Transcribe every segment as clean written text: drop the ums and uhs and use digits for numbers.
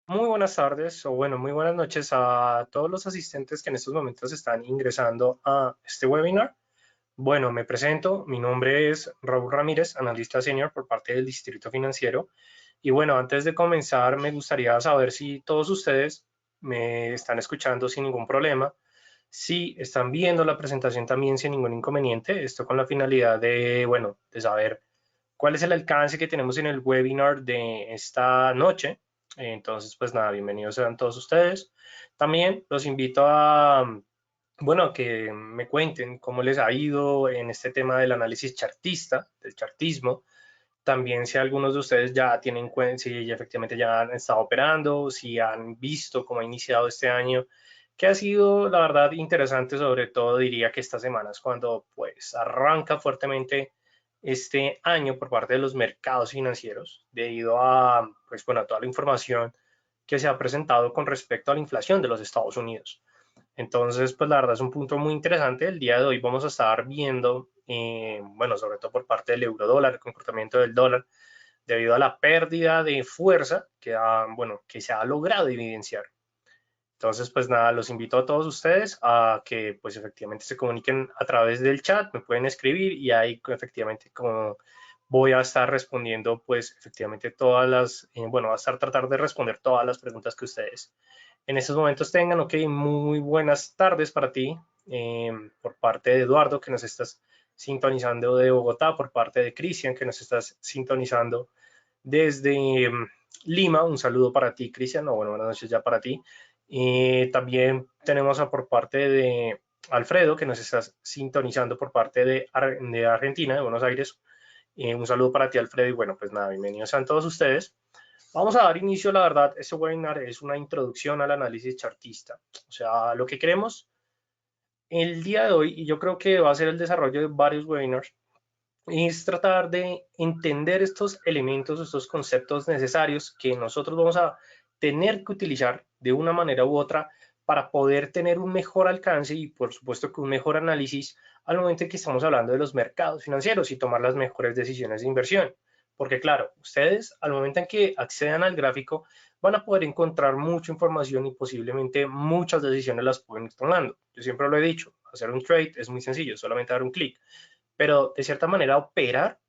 Muy buenas tardes o bueno, muy buenas noches a todos los asistentes que en estos momentos están ingresando a este webinar. Bueno, me presento, mi nombre es Raúl Ramírez, analista senior por parte del Distrito Financiero. Y bueno, antes de comenzar, me gustaría saber si todos ustedes me están escuchando sin ningún problema, si están viendo la presentación también sin ningún inconveniente, esto con la finalidad de, bueno, de saber cuál es el alcance que tenemos en el webinar de esta noche. Entonces, pues nada, bienvenidos sean todos ustedes. También los invito a, bueno, que me cuenten cómo les ha ido en este tema del análisis chartista, del chartismo. También si algunos de ustedes ya tienen cuenta, si ya efectivamente ya han estado operando, si han visto cómo ha iniciado este año, que ha sido, la verdad, interesante, sobre todo diría que estas semanas, cuando pues arranca fuertemente este año por parte de los mercados financieros, debido a, pues bueno, a toda la información que se ha presentado con respecto a la inflación de los Estados Unidos. Entonces, pues la verdad es un punto muy interesante. El día de hoy vamos a estar viendo, bueno, sobre todo por parte del euro dólar, el comportamiento del dólar, debido a la pérdida de fuerza que, bueno, que se ha logrado evidenciar. Entonces, pues nada, los invito a todos ustedes a que pues efectivamente se comuniquen a través del chat, me pueden escribir y ahí efectivamente como voy a estar respondiendo pues efectivamente todas las, bueno, va a estar tratar de responder todas las preguntas que ustedes en estos momentos tengan. Ok, muy buenas tardes para ti, por parte de Eduardo que nos estás sintonizando de Bogotá, por parte de Cristian que nos estás sintonizando desde Lima. Un saludo para ti, Cristian, o bueno, buenas noches ya para ti. También tenemos por parte de Alfredo, que nos está sintonizando por parte de Argentina, de Buenos Aires. Un saludo para ti, Alfredo, y bueno, pues nada, bienvenidos a todos ustedes. Vamos a dar inicio, la verdad, este webinar es una introducción al análisis chartista. O sea, lo que queremos el día de hoy, y yo creo que va a ser el desarrollo de varios webinars, es tratar de entender estos elementos, estos conceptos necesarios que nosotros vamos a tener que utilizar de una manera u otra para poder tener un mejor alcance y por supuesto que un mejor análisis al momento en que estamos hablando de los mercados financieros y tomar las mejores decisiones de inversión. Porque claro, ustedes al momento en que accedan al gráfico van a poder encontrar mucha información y posiblemente muchas decisiones las pueden ir tomando. Yo siempre lo he dicho, hacer un trade es muy sencillo, solamente dar un clic, pero de cierta manera operar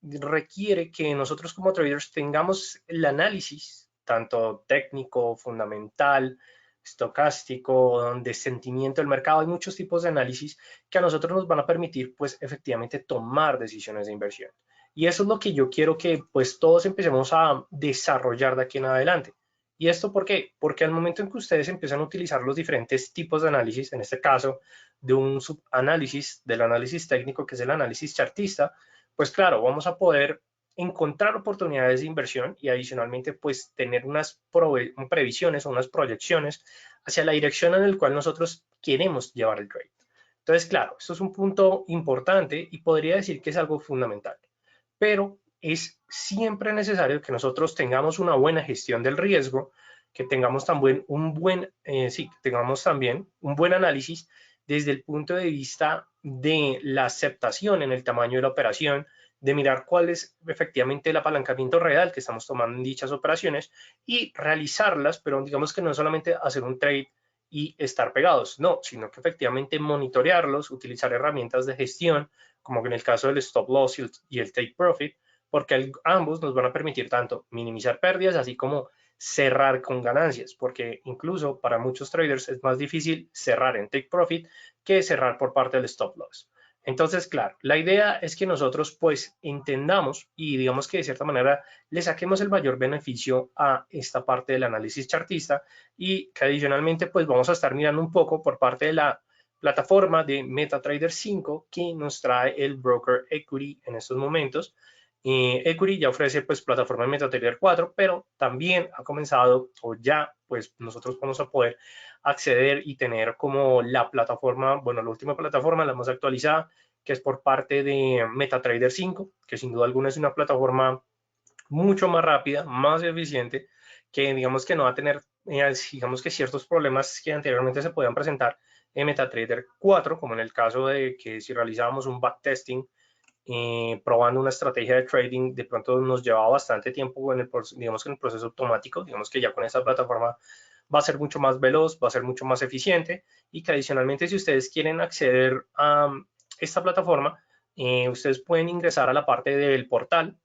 requiere que nosotros como traders tengamos el análisis, tanto técnico, fundamental, estocástico, de sentimiento del mercado. Hay muchos tipos de análisis que a nosotros nos van a permitir, pues, efectivamente tomar decisiones de inversión. Y eso es lo que yo quiero que, pues, todos empecemos a desarrollar de aquí en adelante. ¿Y esto por qué? Porque al momento en que ustedes empiezan a utilizar los diferentes tipos de análisis, en este caso de un subanálisis, del análisis técnico, que es el análisis chartista, pues claro, vamos a poder encontrar oportunidades de inversión y adicionalmente pues tener unas previsiones o unas proyecciones hacia la dirección en la cual nosotros queremos llevar el trade. Entonces, claro, esto es un punto importante y podría decir que es algo fundamental, pero es siempre necesario que nosotros tengamos una buena gestión del riesgo, que tengamos también sí, que tengamos también un buen análisis desde el punto de vista de la aceptación en el tamaño de la operación, de mirar cuál es efectivamente el apalancamiento real que estamos tomando en dichas operaciones y realizarlas, pero digamos que no solamente hacer un trade y estar pegados, no, sino que efectivamente monitorearlos, utilizar herramientas de gestión, como en el caso del stop loss y el take profit, porque ambos nos van a permitir tanto minimizar pérdidas, así como cerrar con ganancias, porque incluso para muchos traders es más difícil cerrar en take profit que cerrar por parte del stop loss. Entonces, claro, la idea es que nosotros pues entendamos y digamos que de cierta manera le saquemos el mayor beneficio a esta parte del análisis chartista y que adicionalmente pues vamos a estar mirando un poco por parte de la plataforma de MetaTrader 5 que nos trae el broker Equity en estos momentos. Equity ya ofrece pues plataforma de MetaTrader 4, pero también ha comenzado o ya pues nosotros vamos a poder acceder y tener como la plataforma, bueno, la última plataforma, la más actualizada, que es por parte de MetaTrader 5, que sin duda alguna es una plataforma mucho más rápida, más eficiente, que digamos que no va a tener, digamos que ciertos problemas que anteriormente se podían presentar en MetaTrader 4, como en el caso de que si realizábamos un backtesting probando una estrategia de trading, de pronto nos llevaba bastante tiempo digamos que en el proceso automático, digamos que ya con esta plataforma va a ser mucho más veloz, va a ser mucho más eficiente y que adicionalmente si ustedes quieren acceder a esta plataforma, ustedes pueden ingresar a la parte del portal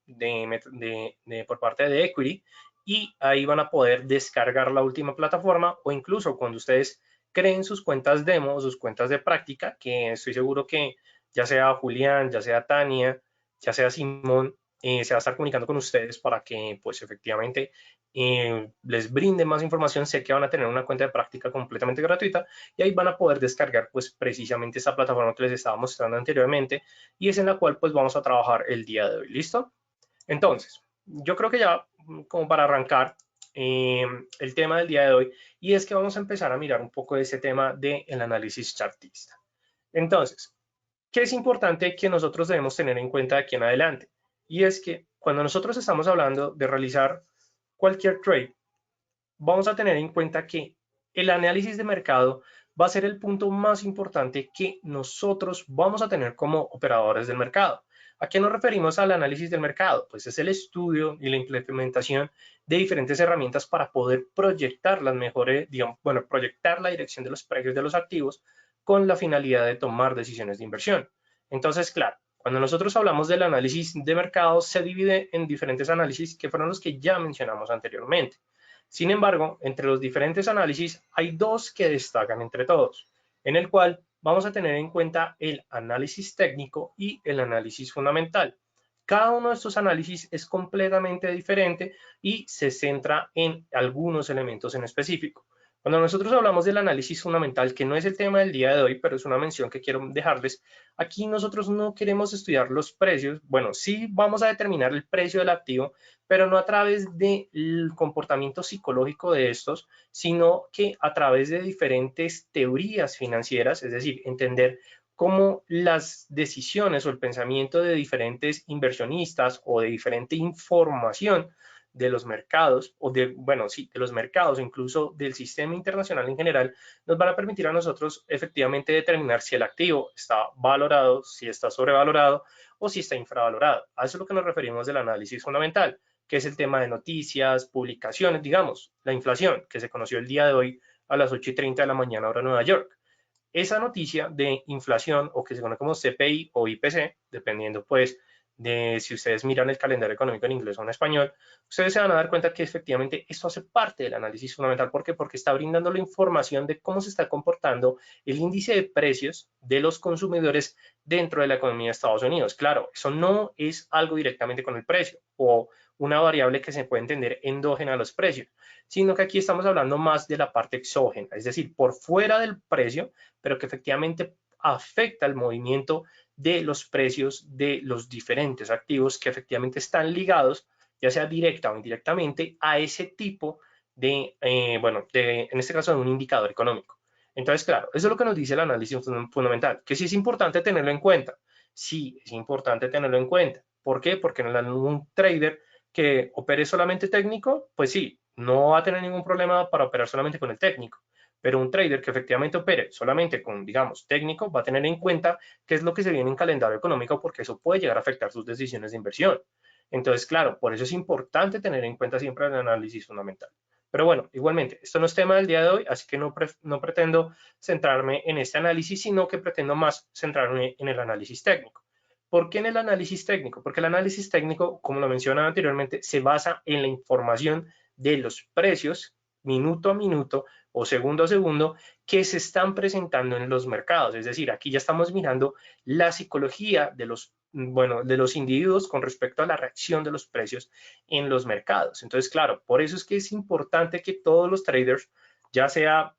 por parte de Equity y ahí van a poder descargar la última plataforma o incluso cuando ustedes creen sus cuentas demo, sus cuentas de práctica, que estoy seguro que ya sea Julián, ya sea Tania, ya sea Simón, se va a estar comunicando con ustedes para que pues efectivamente les brinde más información. Sé que van a tener una cuenta de práctica completamente gratuita y ahí van a poder descargar pues precisamente esta plataforma que les estaba mostrando anteriormente y es en la cual pues vamos a trabajar el día de hoy. ¿Listo? Entonces, yo creo que ya como para arrancar el tema del día de hoy y es que vamos a empezar a mirar un poco de ese tema del análisis chartista. Entonces, ¿qué es importante que nosotros debemos tener en cuenta de aquí en adelante? Y es que cuando nosotros estamos hablando de realizar cualquier trade, vamos a tener en cuenta que el análisis de mercado va a ser el punto más importante que nosotros vamos a tener como operadores del mercado. ¿A qué nos referimos al análisis del mercado? Pues es el estudio y la implementación de diferentes herramientas para poder proyectar las mejores, digamos, bueno, proyectar la dirección de los precios de los activos con la finalidad de tomar decisiones de inversión. Entonces, claro, cuando nosotros hablamos del análisis de mercado, se divide en diferentes análisis que fueron los que ya mencionamos anteriormente. Sin embargo, entre los diferentes análisis hay dos que destacan entre todos, en el cual vamos a tener en cuenta el análisis técnico y el análisis fundamental. Cada uno de estos análisis es completamente diferente y se centra en algunos elementos en específico. Cuando nosotros hablamos del análisis fundamental, que no es el tema del día de hoy, pero es una mención que quiero dejarles, aquí nosotros no queremos estudiar los precios. Bueno, sí vamos a determinar el precio del activo, pero no a través del comportamiento psicológico de estos, sino que a través de diferentes teorías financieras, es decir, entender cómo las decisiones o el pensamiento de diferentes inversionistas o de diferente información de los mercados o de, bueno, sí, de los mercados, incluso del sistema internacional en general, nos van a permitir a nosotros efectivamente determinar si el activo está valorado, si está sobrevalorado o si está infravalorado. A eso es lo que nos referimos del análisis fundamental, que es el tema de noticias, publicaciones, digamos, la inflación, que se conoció el día de hoy a las 8:30 de la mañana hora Nueva York. Esa noticia de inflación o que se conoce como CPI o IPC, dependiendo pues de si ustedes miran el calendario económico en inglés o en español, ustedes se van a dar cuenta que efectivamente esto hace parte del análisis fundamental. ¿Por qué? Porque está brindando la información de cómo se está comportando el índice de precios de los consumidores dentro de la economía de Estados Unidos. Claro, eso no es algo directamente con el precio o una variable que se puede entender endógena a los precios, sino que aquí estamos hablando más de la parte exógena, es decir, por fuera del precio, pero que efectivamente afecta el movimiento de los precios de los diferentes activos que efectivamente están ligados, ya sea directa o indirectamente, a ese tipo de, en este caso, de un indicador económico. Entonces, claro, eso es lo que nos dice el análisis fundamental, que sí es importante tenerlo en cuenta. Sí, es importante tenerlo en cuenta. ¿Por qué? Porque un trader que opere solamente técnico, pues sí, no va a tener ningún problema para operar solamente con el técnico. Pero un trader que efectivamente opere solamente con, digamos, técnico, va a tener en cuenta qué es lo que se viene en calendario económico porque eso puede llegar a afectar sus decisiones de inversión. Entonces, claro, por eso es importante tener en cuenta siempre el análisis fundamental. Pero bueno, igualmente, esto no es tema del día de hoy, así que no pretendo centrarme en este análisis, sino que pretendo más centrarme en el análisis técnico. ¿Por qué en el análisis técnico? Porque el análisis técnico, como lo mencionaba anteriormente, se basa en la información de los precios minuto a minuto o segundo a segundo que se están presentando en los mercados. Es decir, aquí ya estamos mirando la psicología de los individuos con respecto a la reacción de los precios en los mercados. Entonces, claro, por eso es que es importante que todos los traders, ya sea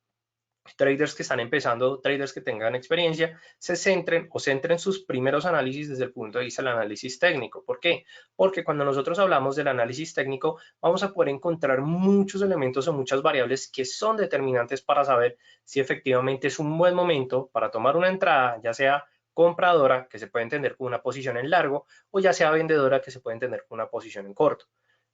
traders que están empezando, traders que tengan experiencia, se centren sus primeros análisis desde el punto de vista del análisis técnico. ¿Por qué? Porque cuando nosotros hablamos del análisis técnico, vamos a poder encontrar muchos elementos o muchas variables que son determinantes para saber si efectivamente es un buen momento para tomar una entrada, ya sea compradora, que se puede entender como una posición en largo, o ya sea vendedora, que se puede entender como una posición en corto.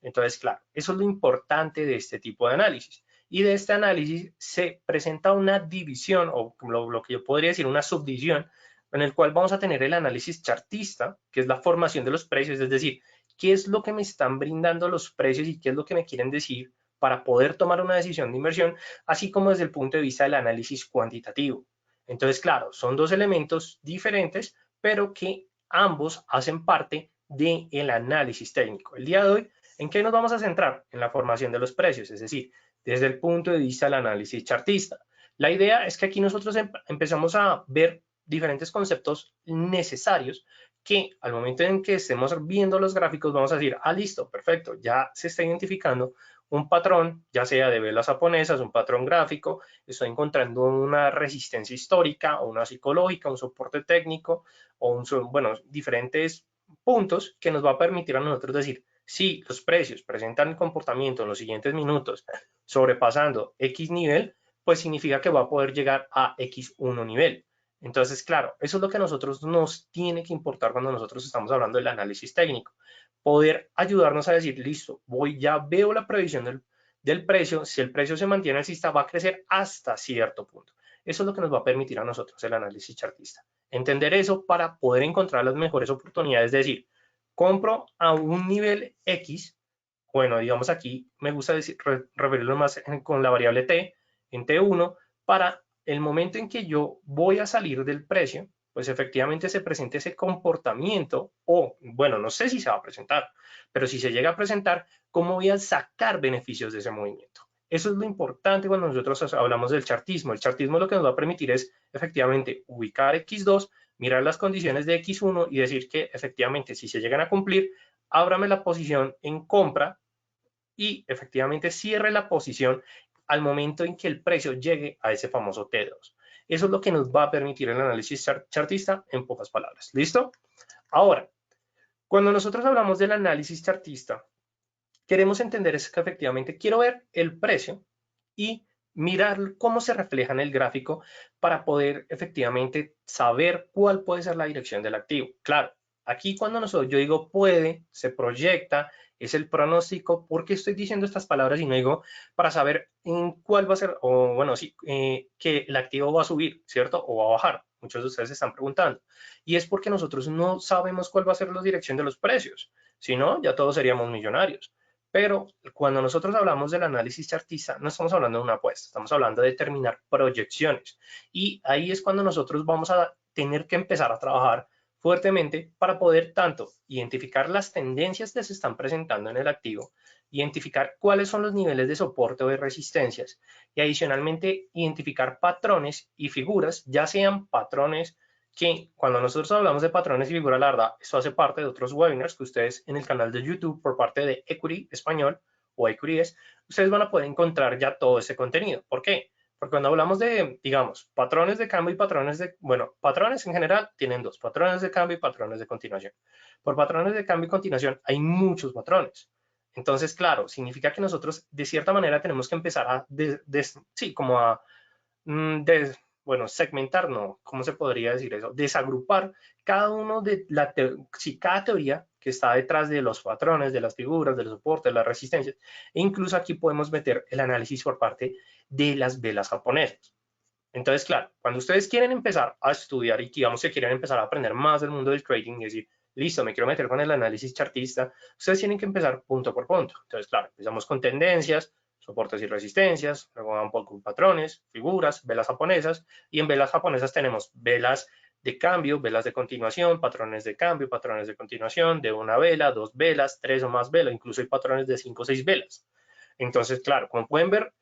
Entonces, claro, eso es lo importante de este tipo de análisis. Y de este análisis se presenta una división, o lo que yo podría decir una subdivisión, en el cual vamos a tener el análisis chartista, que es la formación de los precios, es decir, qué es lo que me están brindando los precios y qué es lo que me quieren decir para poder tomar una decisión de inversión, así como desde el punto de vista del análisis cuantitativo. Entonces, claro, son dos elementos diferentes, pero que ambos hacen parte del análisis técnico. El día de hoy, ¿en qué nos vamos a centrar? En la formación de los precios, es decir, desde el punto de vista del análisis chartista. La idea es que aquí nosotros empezamos a ver diferentes conceptos necesarios que al momento en que estemos viendo los gráficos vamos a decir, ah, listo, perfecto, ya se está identificando un patrón, ya sea de velas japonesas, un patrón gráfico, estoy encontrando una resistencia histórica o una psicológica, un soporte técnico o bueno, diferentes puntos que nos va a permitir a nosotros decir, si los precios presentan comportamiento en los siguientes minutos sobrepasando X nivel, pues significa que va a poder llegar a X1 nivel. Entonces, claro, eso es lo que a nosotros nos tiene que importar cuando nosotros estamos hablando del análisis técnico. Poder ayudarnos a decir, listo, ya veo la previsión del precio, si el precio se mantiene alcista va a crecer hasta cierto punto. Eso es lo que nos va a permitir a nosotros el análisis chartista. Entender eso para poder encontrar las mejores oportunidades, es decir, compro a un nivel X, bueno, digamos aquí me gusta decir, referirlo más con la variable T, en T1, para el momento en que yo voy a salir del precio, pues efectivamente se presente ese comportamiento, o bueno, no sé si se va a presentar, pero si se llega a presentar, ¿cómo voy a sacar beneficios de ese movimiento? Eso es lo importante cuando nosotros hablamos del chartismo. El chartismo lo que nos va a permitir es efectivamente ubicar X2, mirar las condiciones de X1 y decir que efectivamente si se llegan a cumplir, ábrame la posición en compra y efectivamente cierre la posición al momento en que el precio llegue a ese famoso T2. Eso es lo que nos va a permitir el análisis chartista en pocas palabras. ¿Listo? Ahora, cuando nosotros hablamos del análisis chartista, queremos entender es que efectivamente quiero ver el precio y mirar cómo se refleja en el gráfico para poder efectivamente saber cuál puede ser la dirección del activo. Claro, aquí cuando yo digo puede, se proyecta, es el pronóstico, ¿por qué estoy diciendo estas palabras y no digo para saber en cuál va a ser, o bueno, sí, que el activo va a subir, ¿cierto? O va a bajar. Muchos de ustedes se están preguntando. Y es porque nosotros no sabemos cuál va a ser la dirección de los precios. Si no, ya todos seríamos millonarios. Pero cuando nosotros hablamos del análisis chartista, no estamos hablando de una apuesta, estamos hablando de determinar proyecciones. Y ahí es cuando nosotros vamos a tener que empezar a trabajar fuertemente para poder tanto identificar las tendencias que se están presentando en el activo, identificar cuáles son los niveles de soporte o de resistencias y adicionalmente identificar patrones y figuras, ya sean patrones que cuando nosotros hablamos de patrones y figuras, la verdad, esto hace parte de otros webinars que ustedes en el canal de YouTube por parte de Equity Español o Equities, ustedes van a poder encontrar ya todo ese contenido. ¿Por qué? Porque cuando hablamos de, digamos, patrones de cambio y patrones de, bueno, patrones en general tienen dos, patrones de cambio y patrones de continuación. Por patrones de cambio y continuación hay muchos patrones. Entonces, claro, significa que nosotros de cierta manera tenemos que empezar a, sí, como a bueno, segmentar, no, ¿cómo se podría decir eso? Desagrupar cada uno de cada teoría que está detrás de los patrones, de las figuras, de los soportes, de las resistencias. E incluso aquí podemos meter el análisis por parte de las velas japonesas. Entonces, claro, cuando ustedes quieren empezar a estudiar y digamos que quieren empezar a aprender más del mundo del trading y decir, listo, me quiero meter con el análisis chartista, ustedes tienen que empezar punto por punto. Entonces, claro, empezamos con tendencias, soportes y resistencias, luego un poco patrones, figuras, velas japonesas, y en velas japonesas tenemos velas de cambio, velas de continuación, patrones de cambio, patrones de continuación, de una vela, dos velas, tres o más velas, incluso hay patrones de 5 o 6 velas. Entonces, claro, como pueden ver,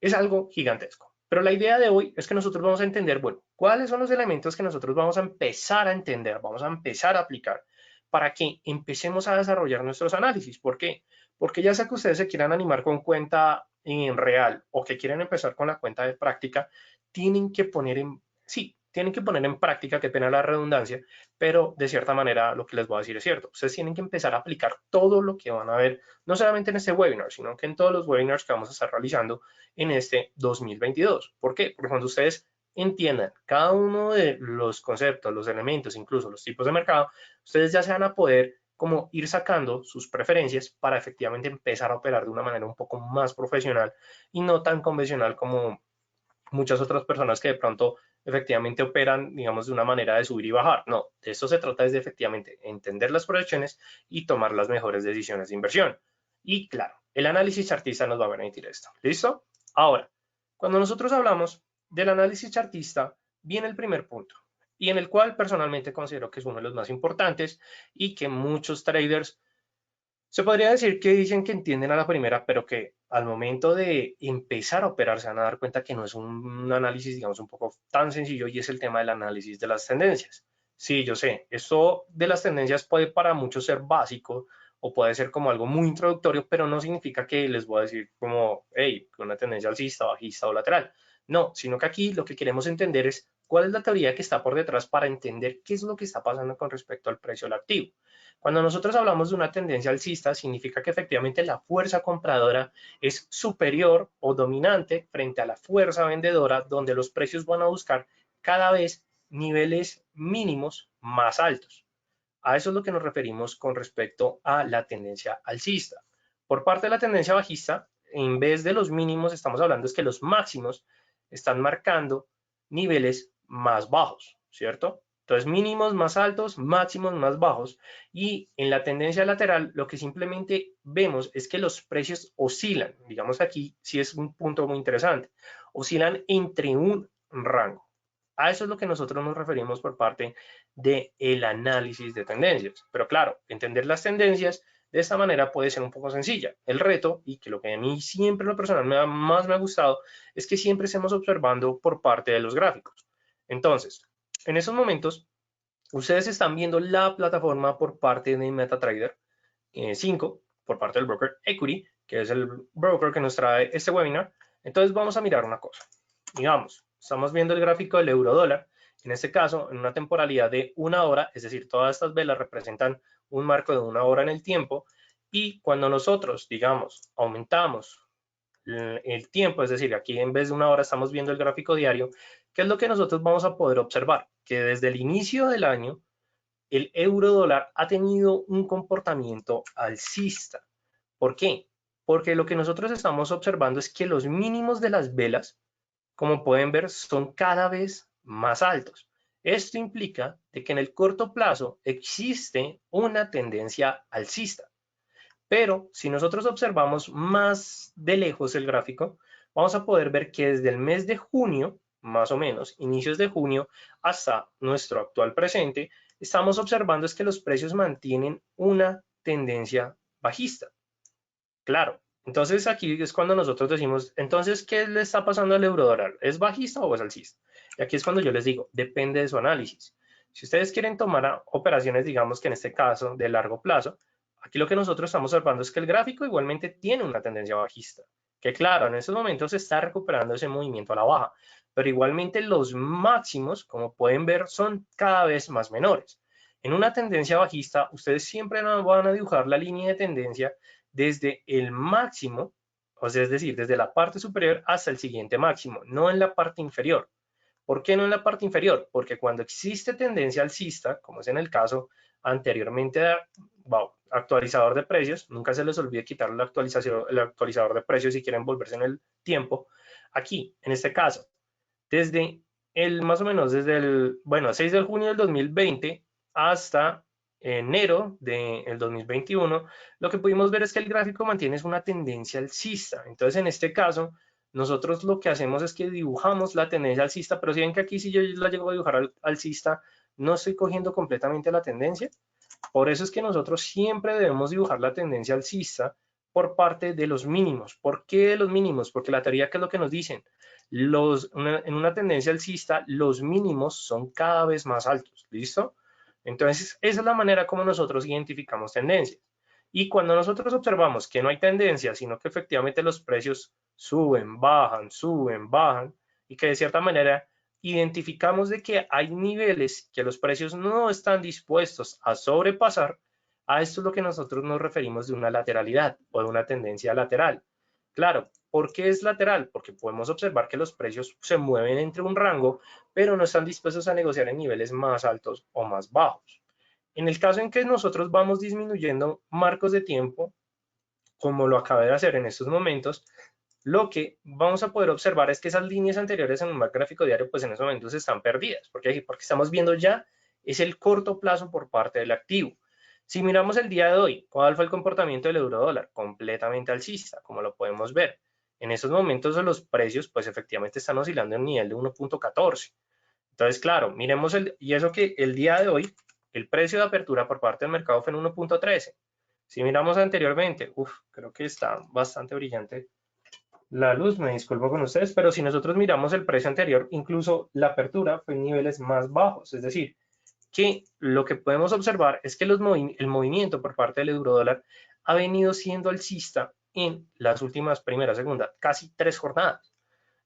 es algo gigantesco. Pero la idea de hoy es que nosotros vamos a entender, bueno, cuáles son los elementos que nosotros vamos a empezar a entender, vamos a empezar a aplicar para que empecemos a desarrollar nuestros análisis. ¿Por qué? Porque ya sea que ustedes se quieran animar con cuenta en real o que quieren empezar con la cuenta de práctica, tienen que poner en, sí, tienen que poner en práctica, qué pena la redundancia, pero de cierta manera lo que les voy a decir es cierto. Ustedes tienen que empezar a aplicar todo lo que van a ver, no solamente en este webinar, sino que en todos los webinars que vamos a estar realizando en este 2022. ¿Por qué? Porque cuando ustedes entiendan cada uno de los conceptos, los elementos, incluso los tipos de mercado, ustedes ya se van a poder como ir sacando sus preferencias para efectivamente empezar a operar de una manera un poco más profesional y no tan convencional como muchas otras personas que de pronto efectivamente operan, digamos, de una manera de subir y bajar. No, de eso se trata es de efectivamente entender las proyecciones y tomar las mejores decisiones de inversión. Y claro, el análisis chartista nos va a permitir esto. ¿Listo? Ahora, cuando nosotros hablamos del análisis chartista, viene el primer punto, y en el cual personalmente considero que es uno de los más importantes y que muchos traders se podría decir que dicen que entienden a la primera, pero que al momento de empezar a operar se van a dar cuenta que no es un análisis, digamos, un poco tan sencillo, y es el tema del análisis de las tendencias. Sí, yo sé, esto de las tendencias puede para muchos ser básico o puede ser como algo muy introductorio, pero no significa que les voy a decir como, hey, una tendencia alcista, bajista o lateral. No, sino que aquí lo que queremos entender es cuál es la teoría que está por detrás para entender qué es lo que está pasando con respecto al precio del activo. Cuando nosotros hablamos de una tendencia alcista, significa que efectivamente la fuerza compradora es superior o dominante frente a la fuerza vendedora, donde los precios van a buscar cada vez niveles mínimos más altos. A eso es lo que nos referimos con respecto a la tendencia alcista. Por parte de la tendencia bajista, en vez de los mínimos, estamos hablando es que los máximos están marcando niveles más bajos, ¿cierto? Entonces, mínimos más altos, máximos más bajos. Y en la tendencia lateral, lo que simplemente vemos es que los precios oscilan. Digamos aquí, sí es un punto muy interesante. Oscilan entre un rango. A eso es lo que nosotros nos referimos por parte del análisis de tendencias. Pero claro, entender las tendencias de esta manera puede ser un poco sencilla. El reto, y que lo que a mí siempre en lo personal más me ha gustado, es que siempre estemos observando por parte de los gráficos. Entonces, en esos momentos, ustedes están viendo la plataforma por parte de MetaTrader 5, por parte del broker Equity, que es el broker que nos trae este webinar. Entonces vamos a mirar una cosa. Digamos, estamos viendo el gráfico del euro dólar, en este caso en una temporalidad de una hora, es decir, todas estas velas representan un marco de una hora en el tiempo, y cuando nosotros, digamos, aumentamos el tiempo, es decir, aquí en vez de una hora estamos viendo el gráfico diario, ¿qué es lo que nosotros vamos a poder observar? Que desde el inicio del año, el euro dólar ha tenido un comportamiento alcista. ¿Por qué? Porque lo que nosotros estamos observando es que los mínimos de las velas, como pueden ver, son cada vez más altos. Esto implica de que en el corto plazo existe una tendencia alcista. Pero si nosotros observamos más de lejos el gráfico, vamos a poder ver que desde el mes de junio, más o menos, inicios de junio, hasta nuestro actual presente, estamos observando es que los precios mantienen una tendencia bajista. Claro, entonces aquí es cuando nosotros decimos, entonces, ¿qué le está pasando al euro dólar? ¿Es bajista o es alcista? Y aquí es cuando yo les digo, depende de su análisis. Si ustedes quieren tomar operaciones, digamos que en este caso, de largo plazo, aquí lo que nosotros estamos observando es que el gráfico igualmente tiene una tendencia bajista, que claro, en estos momentos se está recuperando ese movimiento a la baja, pero igualmente los máximos, como pueden ver, son cada vez más menores. En una tendencia bajista, ustedes siempre van a dibujar la línea de tendencia desde el máximo, o sea, es decir, desde la parte superior hasta el siguiente máximo, no en la parte inferior. ¿Por qué no en la parte inferior? Porque cuando existe tendencia alcista, como es en el caso anteriormente de actualizador de precios, nunca se les olvide quitar el actualizador de precios si quieren volverse en el tiempo. Aquí, en este caso, desde más o menos desde el, 6 de junio del 2020 hasta enero del 2021, lo que pudimos ver es que el gráfico mantiene una tendencia alcista. Entonces, en este caso, nosotros lo que hacemos es que dibujamos la tendencia alcista, pero si ven que aquí si yo la llego a dibujar alcista, no estoy cogiendo completamente la tendencia. Por eso es que nosotros siempre debemos dibujar la tendencia alcista por parte de los mínimos. ¿Por qué de los mínimos? Porque la teoría, ¿qué es lo que nos dicen? En una tendencia alcista, los mínimos son cada vez más altos. ¿Listo? Entonces, esa es la manera como nosotros identificamos tendencias. Y cuando nosotros observamos que no hay tendencia, sino que efectivamente los precios suben, bajan, y que de cierta manera identificamos de que hay niveles que los precios no están dispuestos a sobrepasar, a esto es lo que nosotros nos referimos de una lateralidad o de una tendencia lateral. Claro, ¿por qué es lateral? Porque podemos observar que los precios se mueven entre un rango, pero no están dispuestos a negociar en niveles más altos o más bajos. En el caso en que nosotros vamos disminuyendo marcos de tiempo, como lo acabé de hacer en estos momentos, lo que vamos a poder observar es que esas líneas anteriores en un gráfico diario, pues en esos momentos están perdidas. ¿Por qué? Porque estamos viendo ya es el corto plazo por parte del activo. Si miramos el día de hoy, ¿cuál fue el comportamiento del euro dólar? Completamente alcista, como lo podemos ver. En esos momentos los precios, pues efectivamente están oscilando en un nivel de 1.14. Entonces, claro, miremos y eso que el día de hoy, el precio de apertura por parte del mercado fue en 1.13. Si miramos anteriormente, creo que está bastante brillante la luz, me disculpo con ustedes, pero si nosotros miramos el precio anterior, incluso la apertura fue en niveles más bajos, es decir, que lo que podemos observar es que el movimiento por parte del eurodólar ha venido siendo alcista en las últimas primera, segunda, casi 3 jornadas.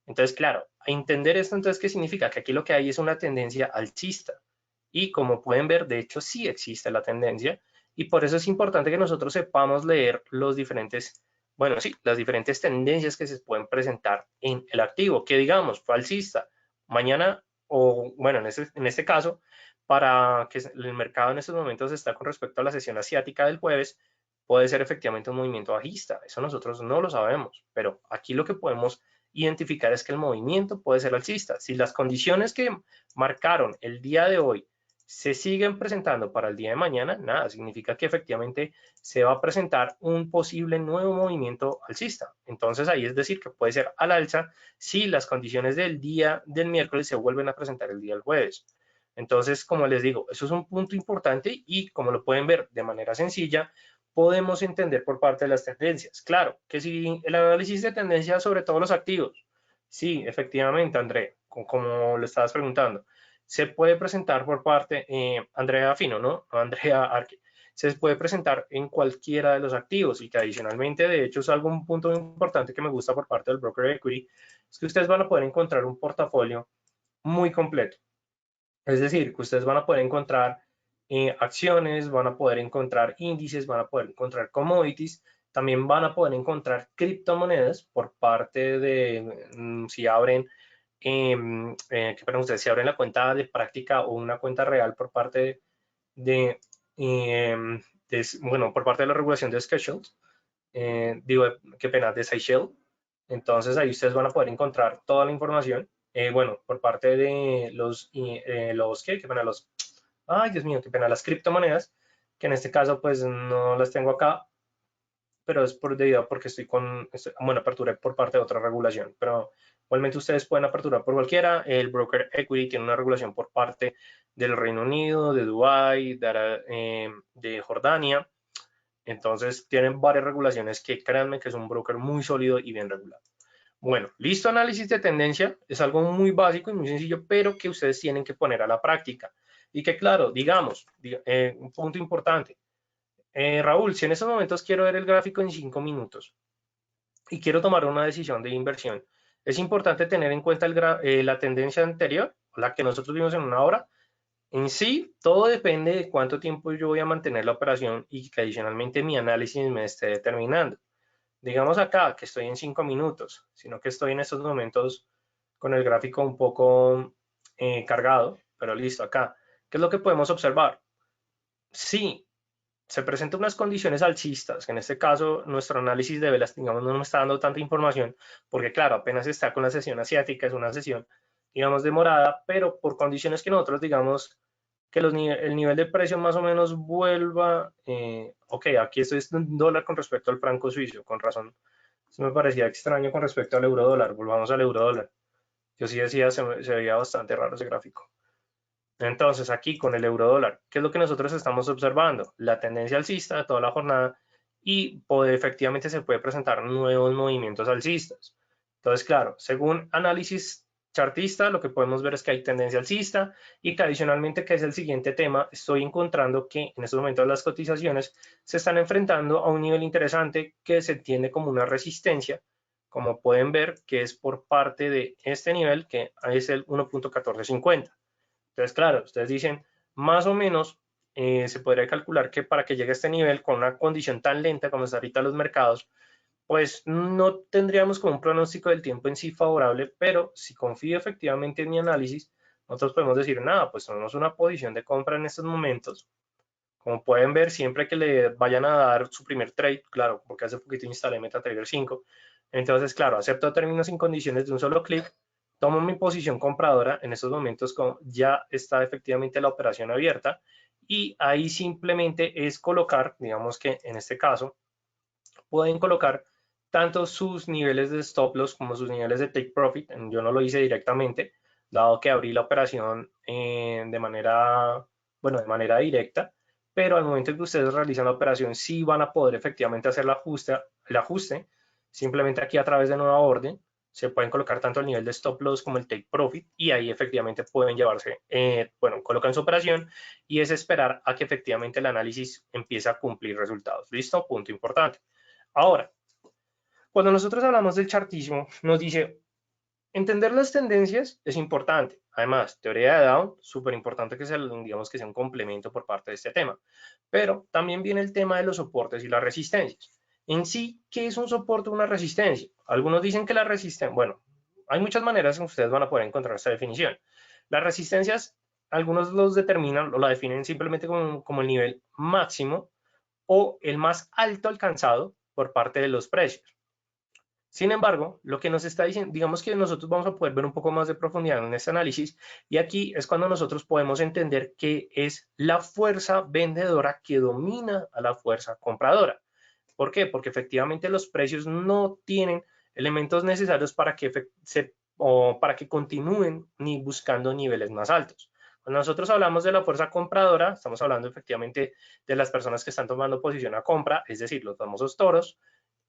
Entonces, claro, a entender esto, entonces, ¿qué significa? Que aquí lo que hay es una tendencia alcista. Y como pueden ver, de hecho, sí existe la tendencia. Y por eso es importante que nosotros sepamos leer los diferentes, bueno, sí, las diferentes tendencias que se pueden presentar en el activo. Que digamos, fue alcista. Mañana, o bueno, en este caso, para que el mercado en estos momentos está con respecto a la sesión asiática del jueves, puede ser efectivamente un movimiento bajista. Eso nosotros no lo sabemos. Pero aquí lo que podemos identificar es que el movimiento puede ser alcista. Si las condiciones que marcaron el día de hoy se siguen presentando para el día de mañana, nada, significa que efectivamente se va a presentar un posible nuevo movimiento alcista. Entonces ahí es decir que puede ser al alza si las condiciones del día del miércoles se vuelven a presentar el día del jueves. Entonces, como les digo, eso es un punto importante y como lo pueden ver de manera sencilla, podemos entender por parte de las tendencias. Claro, que si el análisis de tendencias sobre todos los activos, sí, efectivamente, André, como lo estabas preguntando, se puede presentar por parte, Andrea Fino, ¿no? Andrea Arque, se puede presentar en cualquiera de los activos y que adicionalmente, de hecho, es un punto importante que me gusta por parte del broker equity, es que ustedes van a poder encontrar un portafolio muy completo. Es decir, que ustedes van a poder encontrar acciones, van a poder encontrar índices, van a poder encontrar commodities, también van a poder encontrar criptomonedas por parte de, si abren, ustedes, si abren la cuenta de práctica o una cuenta real por parte eh, bueno, por parte de la regulación de Seychelles, digo, qué pena, de Seychelles. Entonces ahí ustedes van a poder encontrar toda la información, bueno, por parte de qué pena, ay Dios mío, qué pena, las criptomonedas, que en este caso pues no las tengo acá, pero es debido porque bueno, apertura por parte de otra regulación, pero igualmente ustedes pueden aperturar por cualquiera. El broker equity tiene una regulación por parte del Reino Unido, de Dubái, de Jordania. Entonces tienen varias regulaciones que créanme que es un broker muy sólido y bien regulado. Bueno, listo, análisis de tendencia es algo muy básico y muy sencillo, pero que ustedes tienen que poner a la práctica. Y que claro, digamos, un punto importante. Raúl, si en estos momentos quiero ver el gráfico en 5 minutos y quiero tomar una decisión de inversión, es importante tener en cuenta la tendencia anterior, la que nosotros vimos en una hora. En sí, todo depende de cuánto tiempo yo voy a mantener la operación y que adicionalmente mi análisis me esté determinando. Digamos acá que estoy en 5 minutos, sino que estoy en estos momentos con el gráfico un poco cargado, pero listo acá. ¿Qué es lo que podemos observar? Sí, se presentan unas condiciones alcistas, que en este caso nuestro análisis de velas, digamos, no nos está dando tanta información, porque claro, apenas está con la sesión asiática, es una sesión, digamos, demorada, pero por condiciones que nosotros, digamos, que el nivel de precio más o menos vuelva, ok, aquí esto es un dólar con respecto al franco suizo, con razón, eso me parecía extraño con respecto al euro dólar, volvamos al euro dólar, yo sí decía, se veía bastante raro ese gráfico. Entonces, aquí con el euro dólar, ¿qué es lo que nosotros estamos observando? La tendencia alcista de toda la jornada y efectivamente se puede presentar nuevos movimientos alcistas. Entonces, claro, según análisis chartista, lo que podemos ver es que hay tendencia alcista y que adicionalmente, que es el siguiente tema, estoy encontrando que en estos momentos las cotizaciones se están enfrentando a un nivel interesante que se entiende como una resistencia, como pueden ver, que es por parte de este nivel, que es el 1.1450. Entonces, claro, ustedes dicen, más o menos se podría calcular que para que llegue a este nivel con una condición tan lenta como está ahorita los mercados, pues no tendríamos como un pronóstico del tiempo en sí favorable, pero si confío efectivamente en mi análisis, nosotros podemos decir, nada, pues tenemos una posición de compra en estos momentos. Como pueden ver, siempre que le vayan a dar su primer trade, claro, porque hace poquito instalé MetaTrader 5, Entonces, claro, acepto términos y condiciones de un solo clic, tomo mi posición compradora, en estos momentos ya está efectivamente la operación abierta y ahí simplemente es colocar, digamos que en este caso, pueden colocar tanto sus niveles de stop loss como sus niveles de take profit. Yo no lo hice directamente, dado que abrí la operación de manera, bueno, de manera directa, pero al momento que ustedes realizan la operación sí van a poder efectivamente hacer el ajuste, simplemente aquí a través de nueva orden se pueden colocar tanto el nivel de stop loss como el take profit y ahí efectivamente pueden llevarse, bueno, colocan su operación y es esperar a que efectivamente el análisis empiece a cumplir resultados. ¿Listo? Punto importante. Ahora, cuando nosotros hablamos del chartismo, nos dice, entender las tendencias es importante. Además, teoría de Down, súper importante que sea, digamos que sea un complemento por parte de este tema. Pero también viene el tema de los soportes y las resistencias. En sí, ¿qué es un soporte o una resistencia? Algunos dicen que la resistencia, bueno, hay muchas maneras en que ustedes van a poder encontrar esta definición. Las resistencias, algunos los determinan o la definen simplemente como el nivel máximo o el más alto alcanzado por parte de los precios. Sin embargo, lo que nos está diciendo, digamos que nosotros vamos a poder ver un poco más de profundidad en este análisis y aquí es cuando nosotros podemos entender que es la fuerza vendedora que domina a la fuerza compradora. ¿Por qué? Porque efectivamente los precios no tienen elementos necesarios para para que continúen ni buscando niveles más altos. Cuando nosotros hablamos de la fuerza compradora, estamos hablando efectivamente de las personas que están tomando posición a compra, es decir, los famosos toros,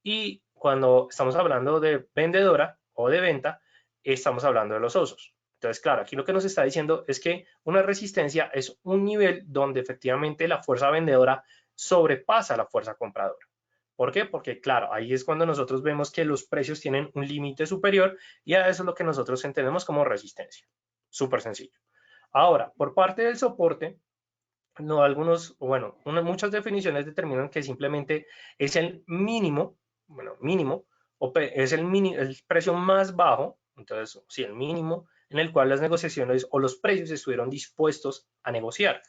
y cuando estamos hablando de vendedora o de venta, estamos hablando de los osos. Entonces, claro, aquí lo que nos está diciendo es que una resistencia es un nivel donde efectivamente la fuerza vendedora sobrepasa la fuerza compradora. ¿Por qué? Porque, claro, ahí es cuando nosotros vemos que los precios tienen un límite superior y a eso es lo que nosotros entendemos como resistencia. Súper sencillo. Ahora, por parte del soporte, no, muchas definiciones determinan que simplemente es el mínimo, bueno, mínimo, es el precio más bajo, entonces, sí, el mínimo en el cual las negociaciones o los precios estuvieron dispuestos a negociar.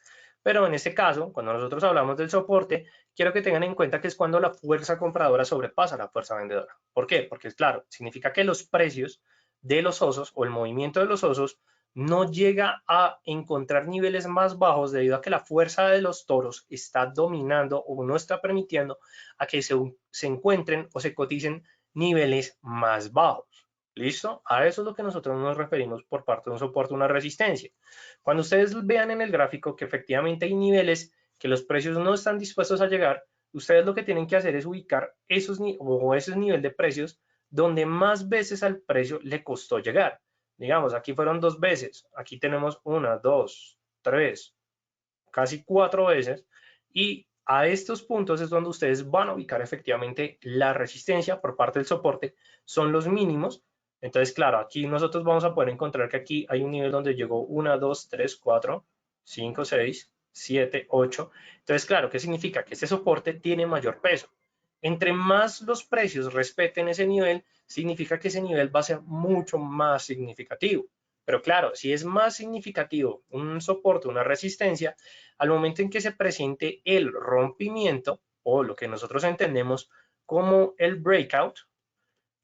Pero en este caso, cuando nosotros hablamos del soporte, quiero que tengan en cuenta que es cuando la fuerza compradora sobrepasa la fuerza vendedora. ¿Por qué? Porque, claro, significa que los precios de los osos o el movimiento de los osos no llega a encontrar niveles más bajos debido a que la fuerza de los toros está dominando o no está permitiendo a que se encuentren o se coticen niveles más bajos. ¿Listo? A eso es lo que nosotros nos referimos por parte de un soporte, una resistencia. Cuando ustedes vean en el gráfico que efectivamente hay niveles que los precios no están dispuestos a llegar, ustedes lo que tienen que hacer es ubicar esos niveles de precios donde más veces al precio le costó llegar. Digamos, aquí fueron 2 veces, aquí tenemos 1, 2, 3, casi 4 veces, y a estos puntos es donde ustedes van a ubicar efectivamente la resistencia por parte del soporte, son los mínimos. Entonces, claro, aquí nosotros vamos a poder encontrar que aquí hay un nivel donde llegó 1, 2, 3, 4, 5, 6, 7, 8. Entonces, claro, ¿qué significa? Que este soporte tiene mayor peso. Entre más los precios respeten ese nivel, significa que ese nivel va a ser mucho más significativo. Pero claro, si es más significativo un soporte, una resistencia, al momento en que se presente el rompimiento o lo que nosotros entendemos como el breakout,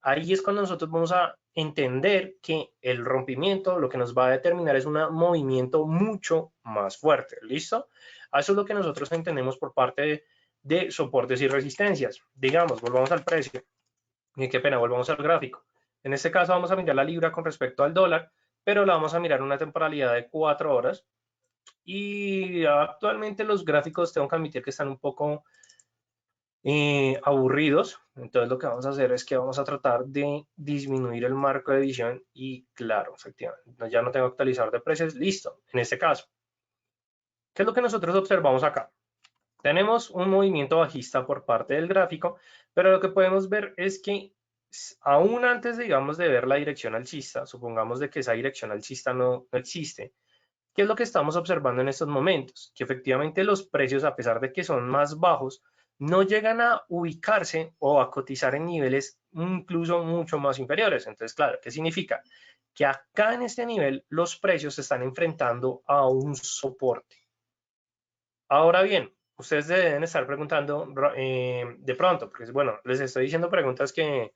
ahí es cuando nosotros vamos a entender que el rompimiento lo que nos va a determinar es un movimiento mucho más fuerte. ¿Listo? Eso es lo que nosotros entendemos por parte de soportes y resistencias. Digamos, volvamos al precio. Y qué pena, volvamos al gráfico. En este caso vamos a mirar la libra con respecto al dólar, pero la vamos a mirar una temporalidad de 4 horas. Y actualmente los gráficos tengo que admitir que están un poco aburridos. Entonces lo que vamos a hacer es que vamos a tratar de disminuir el marco de visión y claro, efectivamente, ya no tengo que actualizar de precios. Listo, en este caso. ¿Qué es lo que nosotros observamos acá? Tenemos un movimiento bajista por parte del gráfico, pero lo que podemos ver es que aún antes, digamos, de ver la dirección alcista, supongamos de que esa dirección alcista no existe, ¿qué es lo que estamos observando en estos momentos? Que efectivamente los precios, a pesar de que son más bajos, no llegan a ubicarse o a cotizar en niveles incluso mucho más inferiores. Entonces, claro, ¿qué significa? Que acá en este nivel los precios se están enfrentando a un soporte. Ahora bien, ustedes deben estar preguntando de pronto, porque bueno, les estoy diciendo preguntas que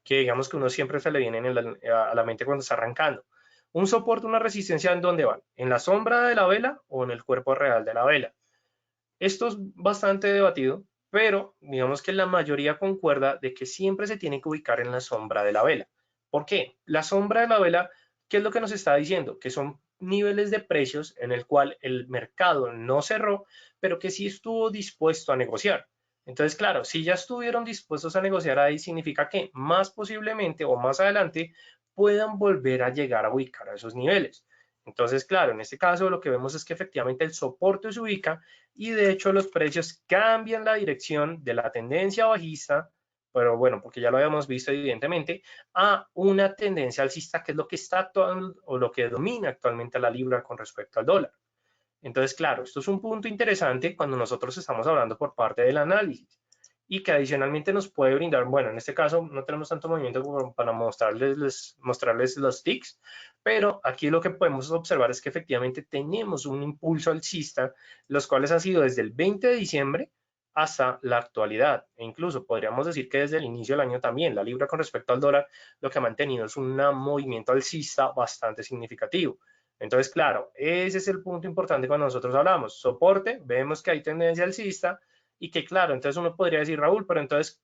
que digamos que uno siempre se le viene a la mente cuando está arrancando. Un soporte, una resistencia, ¿en dónde van? ¿En la sombra de la vela o en el cuerpo real de la vela? Esto es bastante debatido, pero digamos que la mayoría concuerda de que siempre se tiene que ubicar en la sombra de la vela. ¿Por qué? La sombra de la vela, ¿qué es lo que nos está diciendo? Que son niveles de precios en el cual el mercado no cerró, pero que sí estuvo dispuesto a negociar. Entonces, claro, si ya estuvieron dispuestos a negociar ahí, significa que más posiblemente o más adelante puedan volver a llegar a ubicar a esos niveles. Entonces, claro, en este caso lo que vemos es que efectivamente el soporte se ubica y de hecho los precios cambian la dirección de la tendencia bajista, pero bueno, porque ya lo habíamos visto evidentemente, a una tendencia alcista que es lo que está actuando o lo que domina actualmente la libra con respecto al dólar. Entonces, claro, esto es un punto interesante cuando nosotros estamos hablando por parte del análisis y que adicionalmente nos puede brindar, bueno, en este caso no tenemos tanto movimiento como para mostrarles los ticks, pero aquí lo que podemos observar es que efectivamente tenemos un impulso alcista, los cuales han sido desde el 20 de diciembre hasta la actualidad, e incluso podríamos decir que desde el inicio del año también, la libra con respecto al dólar, lo que ha mantenido es un movimiento alcista bastante significativo. Entonces, claro, ese es el punto importante cuando nosotros hablamos. Soporte, vemos que hay tendencia alcista y que, claro, entonces uno podría decir, Raúl, pero entonces,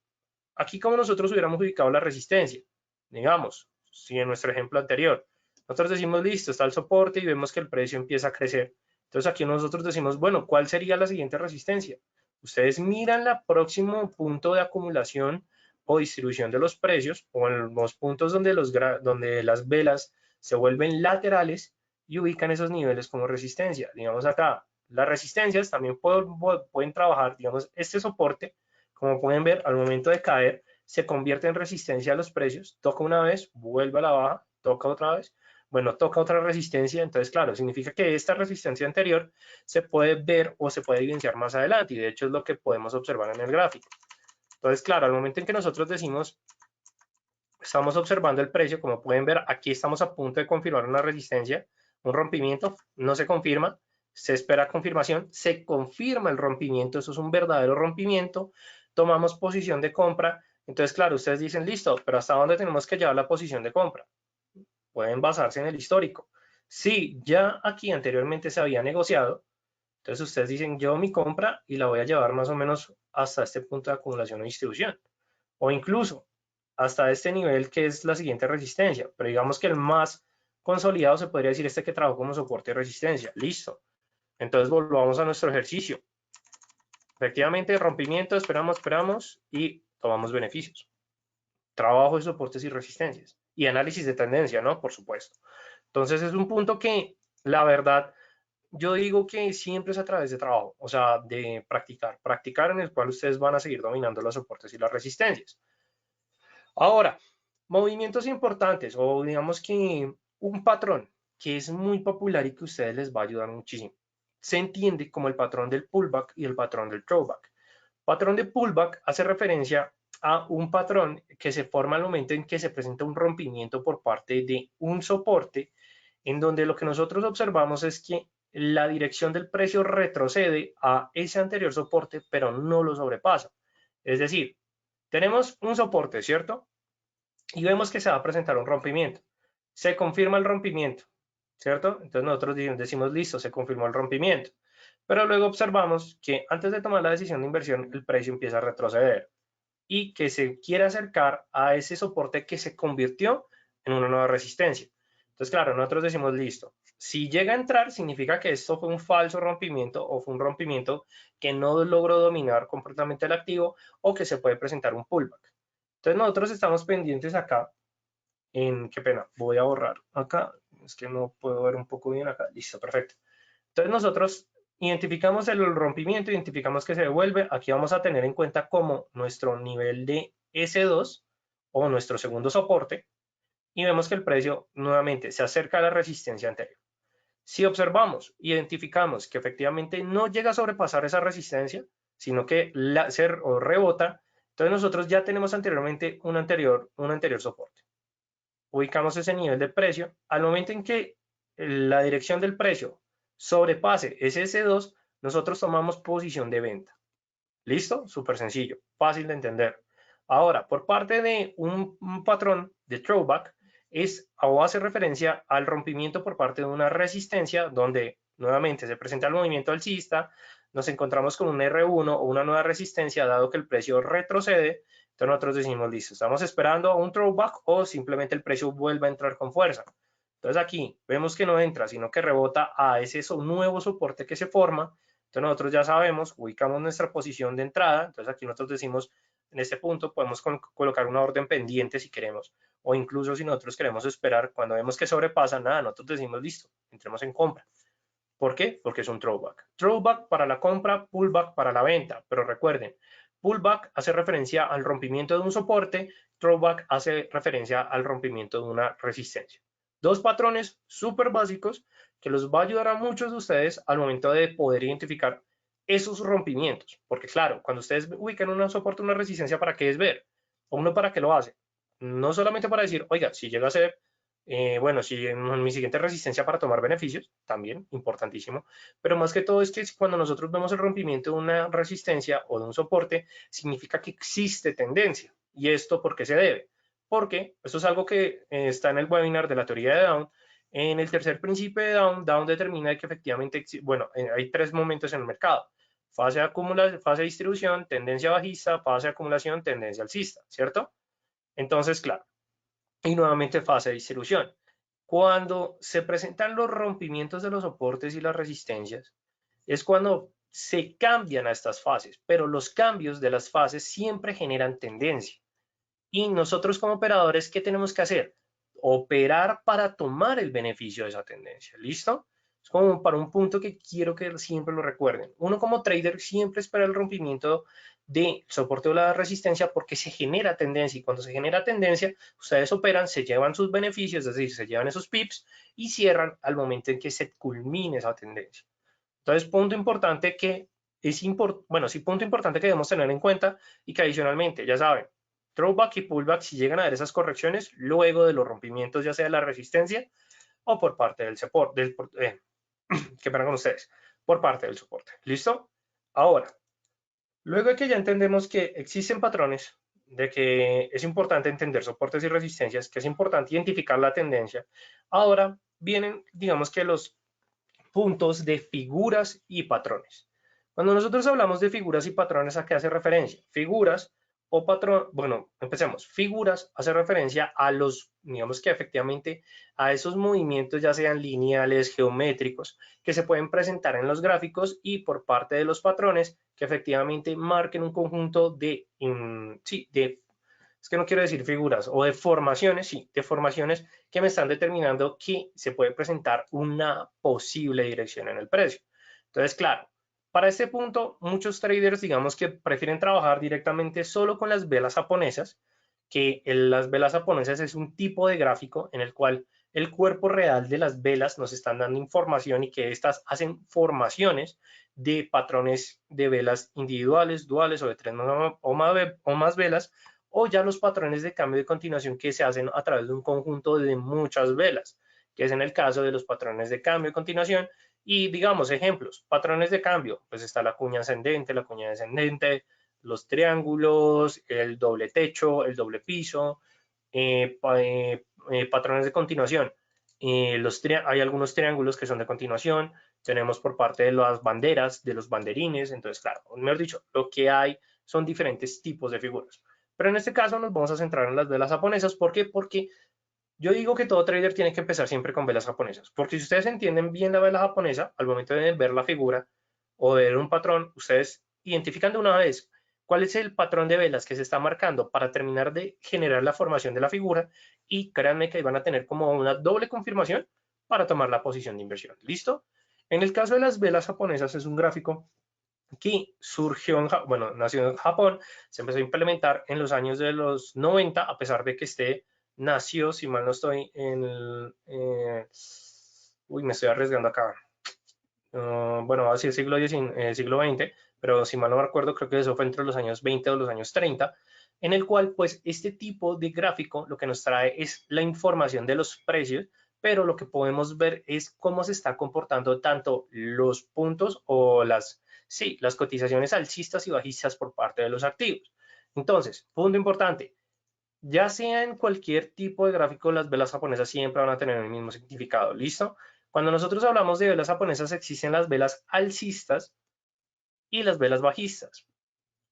aquí como nosotros hubiéramos ubicado la resistencia, digamos, si en nuestro ejemplo anterior, nosotros decimos, listo, está el soporte y vemos que el precio empieza a crecer. Entonces aquí nosotros decimos, bueno, ¿cuál sería la siguiente resistencia? Ustedes miran el próximo punto de acumulación o distribución de los precios o en los puntos donde las velas se vuelven laterales y ubican esos niveles como resistencia. Digamos acá, las resistencias también pueden trabajar, digamos, este soporte, como pueden ver, al momento de caer, se convierte en resistencia a los precios, toca una vez, vuelve a la baja, toca otra vez, bueno, toca otra resistencia, entonces claro, significa que esta resistencia anterior se puede ver o se puede evidenciar más adelante y de hecho es lo que podemos observar en el gráfico. Entonces claro, al momento en que nosotros decimos estamos observando el precio, como pueden ver, aquí estamos a punto de confirmar una resistencia, un rompimiento, no se confirma, se espera confirmación, se confirma el rompimiento, eso es un verdadero rompimiento, tomamos posición de compra, entonces claro, ustedes dicen, listo, pero ¿hasta dónde tenemos que llevar la posición de compra? Pueden basarse en el histórico. Si ya aquí anteriormente se había negociado, entonces ustedes dicen, yo mi compra y la voy a llevar más o menos hasta este punto de acumulación o distribución. O incluso hasta este nivel que es la siguiente resistencia. Pero digamos que el más consolidado se podría decir este que trabajó como soporte de resistencia. Listo. Entonces volvamos a nuestro ejercicio. Efectivamente, rompimiento, esperamos y tomamos beneficios. Trabajo de soportes y resistencias. Y análisis de tendencia, ¿no? Por supuesto. Entonces es un punto que, la verdad, yo digo que siempre es a través de trabajo, o sea, de practicar en el cual ustedes van a seguir dominando los soportes y las resistencias. Ahora, movimientos importantes o digamos que un patrón que es muy popular y que a ustedes les va a ayudar muchísimo. Se entiende como el patrón del pullback y el patrón del throwback. Patrón de pullback hace referencia a un patrón que se forma al momento en que se presenta un rompimiento por parte de un soporte, en donde lo que nosotros observamos es que la dirección del precio retrocede a ese anterior soporte, pero no lo sobrepasa. Es decir, tenemos un soporte, ¿cierto? Y vemos que se va a presentar un rompimiento. Se confirma el rompimiento, ¿cierto? Entonces nosotros decimos, listo, se confirmó el rompimiento. Pero luego observamos que antes de tomar la decisión de inversión, el precio empieza a retroceder y que se quiere acercar a ese soporte que se convirtió en una nueva resistencia. Entonces, claro, nosotros decimos, listo, si llega a entrar, significa que esto fue un falso rompimiento o fue un rompimiento que no logró dominar completamente el activo o que se puede presentar un pullback. Entonces, nosotros estamos pendientes acá qué pena, voy a borrar acá, es que no puedo ver un poco bien acá, listo, perfecto. Entonces, nosotros identificamos el rompimiento, identificamos que se devuelve, aquí vamos a tener en cuenta como nuestro nivel de S2 o nuestro segundo soporte y vemos que el precio nuevamente se acerca a la resistencia anterior. Si observamos, identificamos que efectivamente no llega a sobrepasar esa resistencia, sino que o rebota, entonces nosotros ya tenemos anteriormente un anterior soporte. Ubicamos ese nivel de precio. Al momento en que la dirección del precio sobrepase ese S2, nosotros tomamos posición de venta. ¿Listo? Súper sencillo, fácil de entender. Ahora, por parte de un patrón de throwback, es o hace referencia al rompimiento por parte de una resistencia donde nuevamente se presenta el movimiento alcista, nos encontramos con un R1 o una nueva resistencia dado que el precio retrocede, entonces nosotros decimos, listo, estamos esperando a un throwback o simplemente el precio vuelve a entrar con fuerza. Entonces aquí vemos que no entra, sino que rebota a ese nuevo soporte que se forma. Entonces nosotros ya sabemos, ubicamos nuestra posición de entrada, entonces aquí nosotros decimos, en este punto podemos colocar una orden pendiente si queremos, o incluso si nosotros queremos esperar, cuando vemos que sobrepasa, nada, nosotros decimos listo, entremos en compra. ¿Por qué? Porque es un throwback. Throwback para la compra, pullback para la venta, pero recuerden, pullback hace referencia al rompimiento de un soporte, throwback hace referencia al rompimiento de una resistencia. Dos patrones súper básicos que los va a ayudar a muchos de ustedes al momento de poder identificar esos rompimientos, porque claro, cuando ustedes ubican un soporte, una resistencia, ¿para qué es ver? O uno para qué lo hace. No solamente para decir, oiga, si llega a ser bueno, si en mi siguiente resistencia para tomar beneficios, también importantísimo, pero más que todo es que cuando nosotros vemos el rompimiento de una resistencia o de un soporte, significa que existe tendencia. ¿Y esto por qué se debe? Porque esto es algo que está en el webinar de la teoría de Down. En el tercer principio de Down, Down determina que efectivamente, bueno, hay tres momentos en el mercado. Fase de acumulación, fase de distribución, tendencia bajista, fase de acumulación, tendencia alcista, ¿cierto? Entonces, claro, y nuevamente fase de distribución. Cuando se presentan los rompimientos de los soportes y las resistencias, es cuando se cambian a estas fases, pero los cambios de las fases siempre generan tendencia. Y nosotros como operadores, ¿qué tenemos que hacer? Operar para tomar el beneficio de esa tendencia. ¿Listo? Es como para un punto que quiero que siempre lo recuerden. Uno como trader siempre espera el rompimiento de soporte o la resistencia porque se genera tendencia y cuando se genera tendencia, ustedes operan, se llevan sus beneficios, es decir, se llevan esos pips y cierran al momento en que se culmine esa tendencia. Entonces, punto importante que bueno, sí, punto importante que debemos tener en cuenta y que adicionalmente, ya saben, throwback y pullback si llegan a ver esas correcciones luego de los rompimientos, ya sea de la resistencia o por parte del soporte, que con ustedes, por parte del soporte. ¿Listo? Ahora, luego de que ya entendemos que existen patrones, de que es importante entender soportes y resistencias, que es importante identificar la tendencia, ahora vienen, digamos que los puntos de figuras y patrones. Cuando nosotros hablamos de figuras y patrones, ¿a qué hace referencia? Figuras o patrón, bueno, empecemos. Figuras hace referencia a los, digamos que efectivamente, a esos movimientos, ya sean lineales, geométricos, que se pueden presentar en los gráficos y por parte de los patrones, que efectivamente marquen un conjunto de, sí, es que no quiero decir figuras, o de formaciones, sí, de formaciones que me están determinando que se puede presentar una posible dirección en el precio. Entonces, claro, para este punto, muchos traders, digamos que prefieren trabajar directamente solo con las velas japonesas, que las velas japonesas es un tipo de gráfico en el cual el cuerpo real de las velas nos están dando información y que estas hacen formaciones de patrones de velas individuales, duales o de tres o más velas, o ya los patrones de cambio de continuación que se hacen a través de un conjunto de muchas velas, que es en el caso de los patrones de cambio de continuación. Y digamos, ejemplos, patrones de cambio, pues está la cuña ascendente, la cuña descendente, los triángulos, el doble techo, el doble piso, patrones de continuación. Hay algunos triángulos que son de continuación, tenemos por parte de las banderas, de los banderines, entonces claro, mejor dicho, lo que hay son diferentes tipos de figuras. Pero en este caso nos vamos a centrar en las velas japonesas. ¿Por qué? Porque yo digo que todo trader tiene que empezar siempre con velas japonesas. Porque si ustedes entienden bien la vela japonesa, al momento de ver la figura o ver un patrón, ustedes identifican de una vez cuál es el patrón de velas que se está marcando para terminar de generar la formación de la figura y créanme que van a tener como una doble confirmación para tomar la posición de inversión. ¿Listo? En el caso de las velas japonesas es un gráfico que surgió bueno, nació en Japón, se empezó a implementar en los años de los 90, a pesar de que nació, si mal no estoy, uy, me estoy arriesgando acá, bueno, así el siglo XX, pero si mal no recuerdo, creo que eso fue entre los años 20 o los años 30, en el cual, pues, este tipo de gráfico lo que nos trae es la información de los precios, pero lo que podemos ver es cómo se está comportando tanto los puntos o las cotizaciones alcistas y bajistas por parte de los activos. Entonces, punto importante, ya sea en cualquier tipo de gráfico, las velas japonesas siempre van a tener el mismo significado, ¿listo? Cuando nosotros hablamos de velas japonesas, existen las velas alcistas y las velas bajistas.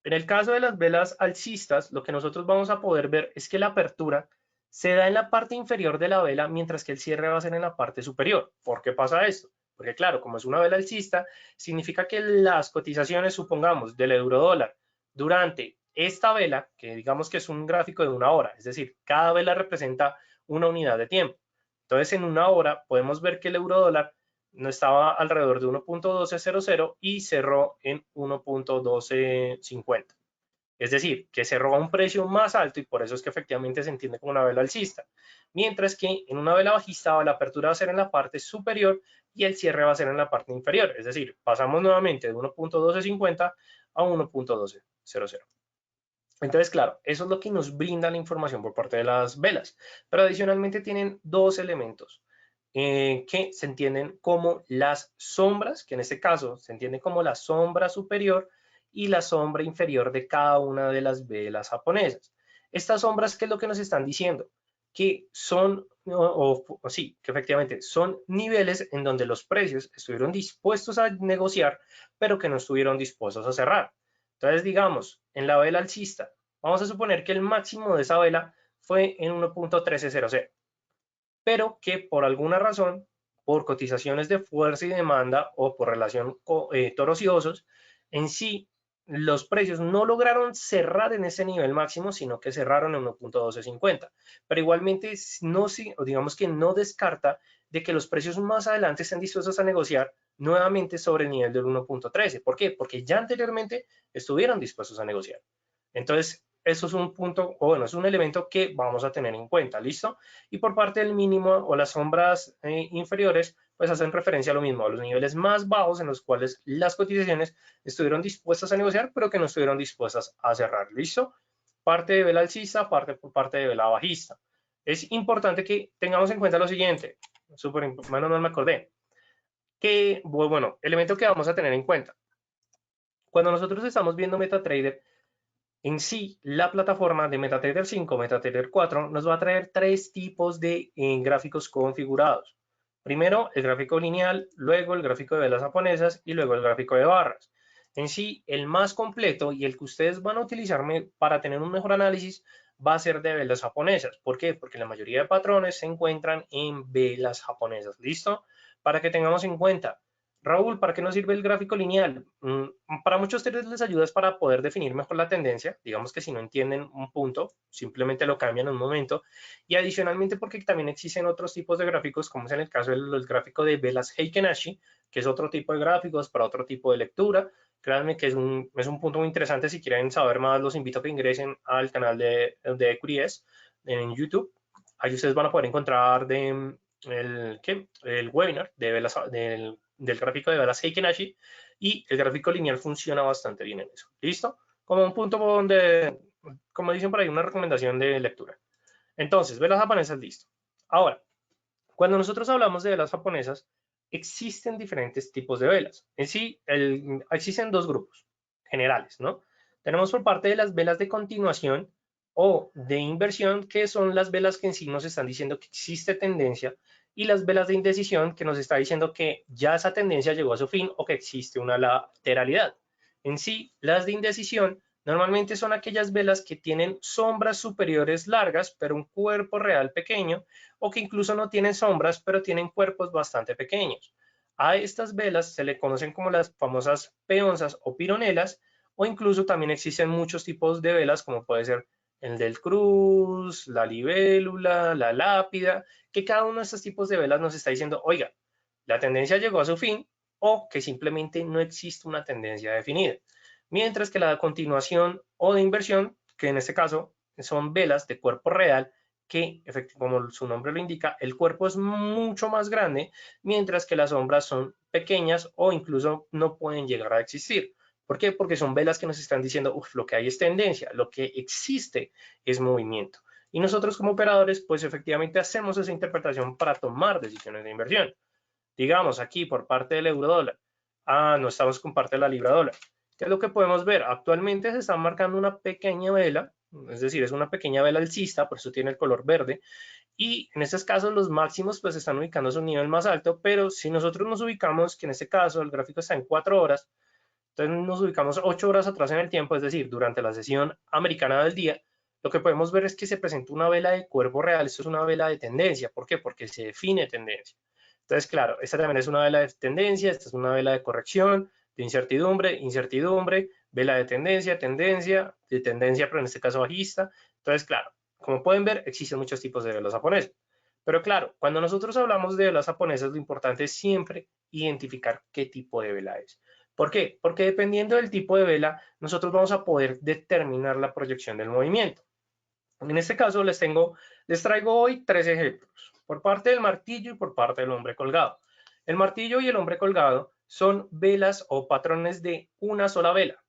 En el caso de las velas alcistas, lo que nosotros vamos a poder ver es que la apertura se da en la parte inferior de la vela, mientras que el cierre va a ser en la parte superior. ¿Por qué pasa esto? Porque claro, como es una vela alcista, significa que las cotizaciones, supongamos, del euro dólar durante esta vela, que digamos que es un gráfico de una hora, es decir, cada vela representa una unidad de tiempo. Entonces, en una hora podemos ver que el euro dólar no estaba alrededor de 1.1200 y cerró en 1.1250. Es decir, que cerró a un precio más alto y por eso es que efectivamente se entiende como una vela alcista. Mientras que en una vela bajista la apertura va a ser en la parte superior y el cierre va a ser en la parte inferior. Es decir, pasamos nuevamente de 1.1250 a 1.1200. Entonces, claro, eso es lo que nos brinda la información por parte de las velas. Pero adicionalmente tienen dos elementos que se entienden como las sombras, que en este caso se entiende como la sombra superior y la sombra inferior de cada una de las velas japonesas. Estas sombras, ¿qué es lo que nos están diciendo? Que son, sí, que efectivamente son niveles en donde los precios estuvieron dispuestos a negociar, pero que no estuvieron dispuestos a cerrar. Entonces, digamos, en la vela alcista, vamos a suponer que el máximo de esa vela fue en 1.1300, pero que por alguna razón, por cotizaciones de fuerza y demanda o por relación toros y osos, en sí los precios no lograron cerrar en ese nivel máximo, sino que cerraron en 1.1250. Pero igualmente, no, digamos que no descarta de que los precios más adelante estén dispuestos a negociar nuevamente sobre el nivel del 1.13. ¿Por qué? Porque ya anteriormente estuvieron dispuestos a negociar. Entonces, eso es un punto, o bueno, es un elemento que vamos a tener en cuenta, ¿listo? Y por parte del mínimo o las sombras inferiores, pues hacen referencia a lo mismo, a los niveles más bajos en los cuales las cotizaciones estuvieron dispuestas a negociar, pero que no estuvieron dispuestas a cerrar, ¿listo? Parte de vela alcista, parte de vela bajista. Es importante que tengamos en cuenta lo siguiente, súper, bueno, no me acordé, que, bueno, elemento que vamos a tener en cuenta. Cuando nosotros estamos viendo MetaTrader, en sí, la plataforma de MetaTrader 5, MetaTrader 4, nos va a traer tres tipos de gráficos configurados. Primero, el gráfico lineal, luego el gráfico de velas japonesas y luego el gráfico de barras. En sí, el más completo y el que ustedes van a utilizar para tener un mejor análisis va a ser de velas japonesas. ¿Por qué? Porque la mayoría de patrones se encuentran en velas japonesas. ¿Listo? Para que tengamos en cuenta, Raúl, ¿para qué nos sirve el gráfico lineal? Para muchos traders les ayuda para poder definir mejor la tendencia. Digamos que si no entienden un punto, simplemente lo cambian en un momento. Y adicionalmente porque también existen otros tipos de gráficos, como es en el caso del gráfico de velas Heiken Ashi, que es otro tipo de gráficos para otro tipo de lectura. Créanme que es un punto muy interesante. Si quieren saber más, los invito a que ingresen al canal de EquityS en YouTube. Ahí ustedes van a poder encontrar el webinar de velas, del gráfico de velas Heiken Ashi, y el gráfico lineal funciona bastante bien en eso. ¿Listo? Como un punto donde, como dicen por ahí, una recomendación de lectura. Entonces, velas japonesas, listo. Ahora, cuando nosotros hablamos de velas japonesas, existen diferentes tipos de velas. En sí, existen dos grupos generales, ¿no? Tenemos por parte de las velas de continuación o de inversión, que son las velas que en sí nos están diciendo que existe tendencia, y las velas de indecisión, que nos está diciendo que ya esa tendencia llegó a su fin o que existe una lateralidad. En sí, las de indecisión normalmente son aquellas velas que tienen sombras superiores largas, pero un cuerpo real pequeño, o que incluso no tienen sombras, pero tienen cuerpos bastante pequeños. A estas velas se le conocen como las famosas peonzas o pironelas, o incluso también existen muchos tipos de velas, como puede ser el del cruz, la libélula, la lápida, que cada uno de estos tipos de velas nos está diciendo, oiga, la tendencia llegó a su fin, o que simplemente no existe una tendencia definida. Mientras que la de continuación o de inversión, que en este caso son velas de cuerpo real, que, como su nombre lo indica, el cuerpo es mucho más grande, mientras que las sombras son pequeñas o incluso no pueden llegar a existir. ¿Por qué? Porque son velas que nos están diciendo, lo que hay es tendencia, lo que existe es movimiento. Y nosotros como operadores, pues efectivamente hacemos esa interpretación para tomar decisiones de inversión. Digamos aquí por parte del euro dólar, no estamos con parte de la libra dólar. ¿Qué es lo que podemos ver? Actualmente se está marcando una pequeña vela, es decir, es una pequeña vela alcista, por eso tiene el color verde, y en estos casos los máximos pues están ubicando a su nivel más alto, pero si nosotros nos ubicamos, que en este caso el gráfico está en 4 horas, entonces nos ubicamos 8 horas atrás en el tiempo, es decir, durante la sesión americana del día, lo que podemos ver es que se presenta una vela de cuerpo real, esto es una vela de tendencia, ¿por qué? Porque se define tendencia. Entonces, claro, esta también es una vela de tendencia, esta es una vela de corrección, de incertidumbre, incertidumbre, vela de tendencia, tendencia, de tendencia, pero en este caso bajista. Entonces, claro, como pueden ver, existen muchos tipos de velas japonesas. Pero claro, cuando nosotros hablamos de velas japonesas, lo importante es siempre identificar qué tipo de vela es. ¿Por qué? Porque dependiendo del tipo de vela, nosotros vamos a poder determinar la proyección del movimiento. En este caso les traigo hoy 3 ejemplos, por parte del martillo y por parte del hombre colgado. El martillo y el hombre colgado son velas o patrones de una sola vela,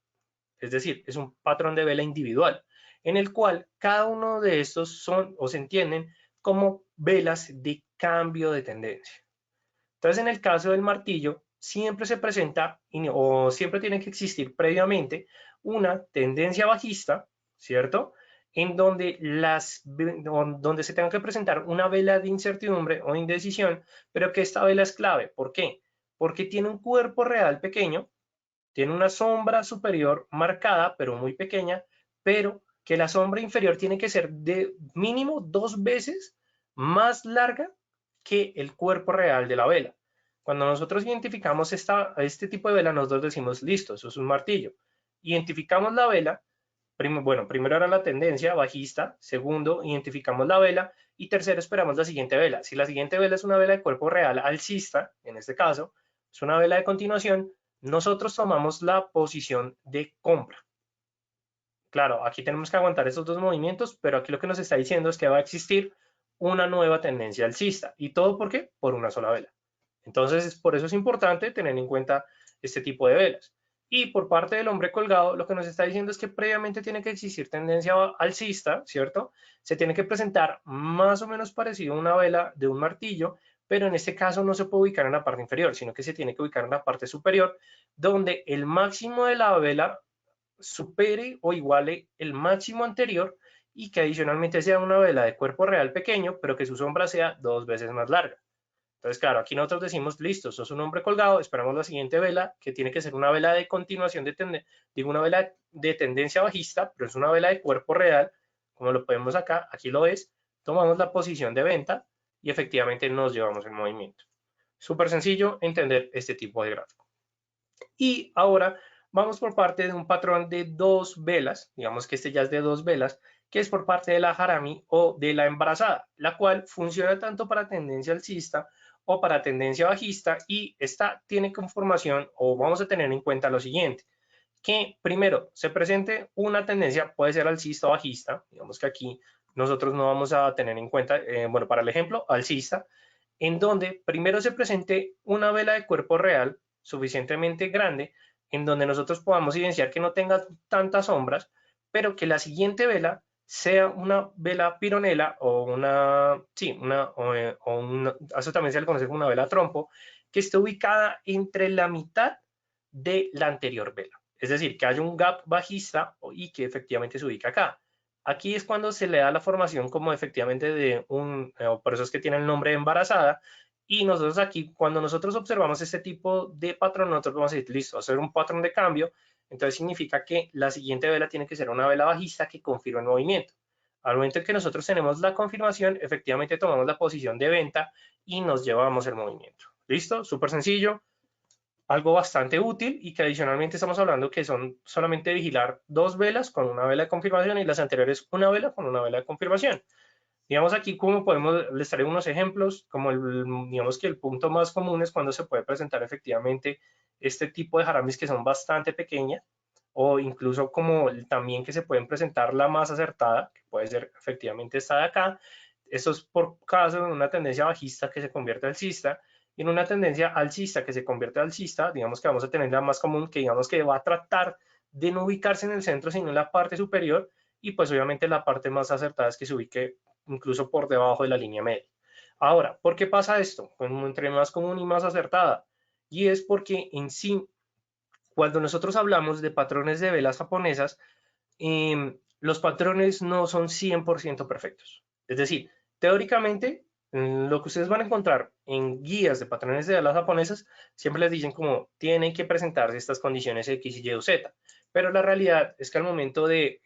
es decir, es un patrón de vela individual, en el cual cada uno de estos son o se entienden como velas de cambio de tendencia. Entonces, en el caso del martillo, siempre se presenta o siempre tiene que existir previamente una tendencia bajista, ¿cierto? En donde, donde se tenga que presentar una vela de incertidumbre o indecisión, pero que esta vela es clave. ¿Por qué? Porque tiene un cuerpo real pequeño, tiene una sombra superior marcada, pero muy pequeña, pero que la sombra inferior tiene que ser de mínimo 2 veces más larga que el cuerpo real de la vela. Cuando nosotros identificamos este tipo de vela, nosotros decimos, listo, eso es un martillo. Identificamos la vela, bueno, primero era la tendencia bajista, segundo, identificamos la vela y tercero, esperamos la siguiente vela. Si la siguiente vela es una vela de cuerpo real alcista, en este caso, es una vela de continuación, nosotros tomamos la posición de compra. Claro, aquí tenemos que aguantar esos dos movimientos, pero aquí lo que nos está diciendo es que va a existir una nueva tendencia alcista. ¿Y todo por qué? Por una sola vela. Entonces, por eso es importante tener en cuenta este tipo de velas. Y por parte del hombre colgado, lo que nos está diciendo es que previamente tiene que existir tendencia alcista, ¿cierto? Se tiene que presentar más o menos parecido a una vela de un martillo, pero en este caso no se puede ubicar en la parte inferior, sino que se tiene que ubicar en la parte superior, donde el máximo de la vela supere o iguale el máximo anterior y que adicionalmente sea una vela de cuerpo real pequeño, pero que su sombra sea 2 veces más larga. Entonces, claro, aquí nosotros decimos, listo, sos un hombre colgado, esperamos la siguiente vela, que tiene que ser una vela de continuación de tendencia, digo una vela de tendencia bajista, pero es una vela de cuerpo real, como lo podemos acá, aquí lo ves, tomamos la posición de venta y efectivamente nos llevamos el movimiento. Súper sencillo entender este tipo de gráfico. Y ahora vamos por parte de un patrón de 2 velas, digamos que este ya es de 2 velas, que es por parte de la harami o de la embarazada, la cual funciona tanto para tendencia alcista o para tendencia bajista y esta tiene conformación o vamos a tener en cuenta lo siguiente, que primero se presente una tendencia, puede ser alcista o bajista, digamos que aquí nosotros no vamos a tener en cuenta, bueno, para el ejemplo, alcista, en donde primero se presente una vela de cuerpo real suficientemente grande, en donde nosotros podamos evidenciar que no tenga tantas sombras, pero que la siguiente vela sea una vela pironela o una, sí, eso también se le conoce como una vela trompo, que esté ubicada entre la mitad de la anterior vela. Es decir, que haya un gap bajista y que efectivamente se ubica acá. Aquí es cuando se le da la formación como efectivamente de por eso es que tiene el nombre de embarazada. Y nosotros aquí, cuando nosotros observamos este tipo de patrón, nosotros vamos a decir, listo, hacer un patrón de cambio. Entonces significa que la siguiente vela tiene que ser una vela bajista que confirme el movimiento. Al momento en que nosotros tenemos la confirmación, efectivamente tomamos la posición de venta y nos llevamos el movimiento. ¿Listo? Súper sencillo, algo bastante útil y que adicionalmente estamos hablando que son solamente vigilar 2 velas con una vela de confirmación y las anteriores una vela con una vela de confirmación. Digamos aquí como podemos, les traigo unos ejemplos, como digamos que el punto más común es cuando se puede presentar efectivamente este tipo de haramis que son bastante pequeñas o incluso como también que se pueden presentar la más acertada, que puede ser efectivamente esta de acá. Esto es por caso de una tendencia bajista que se convierte alcista y en una tendencia alcista que se convierte alcista, digamos que vamos a tener la más común que digamos que va a tratar de no ubicarse en el centro sino en la parte superior y pues obviamente la parte más acertada es que se ubique incluso por debajo de la línea media. Ahora, ¿por qué pasa esto? Pues entre más común y más acertada. Y es porque en sí cuando nosotros hablamos de patrones de velas japonesas, los patrones no son 100% perfectos. Es decir, teóricamente, lo que ustedes van a encontrar en guías de patrones de velas japonesas, siempre les dicen como tienen que presentarse estas condiciones X, Y o Z. Pero la realidad es que al momento de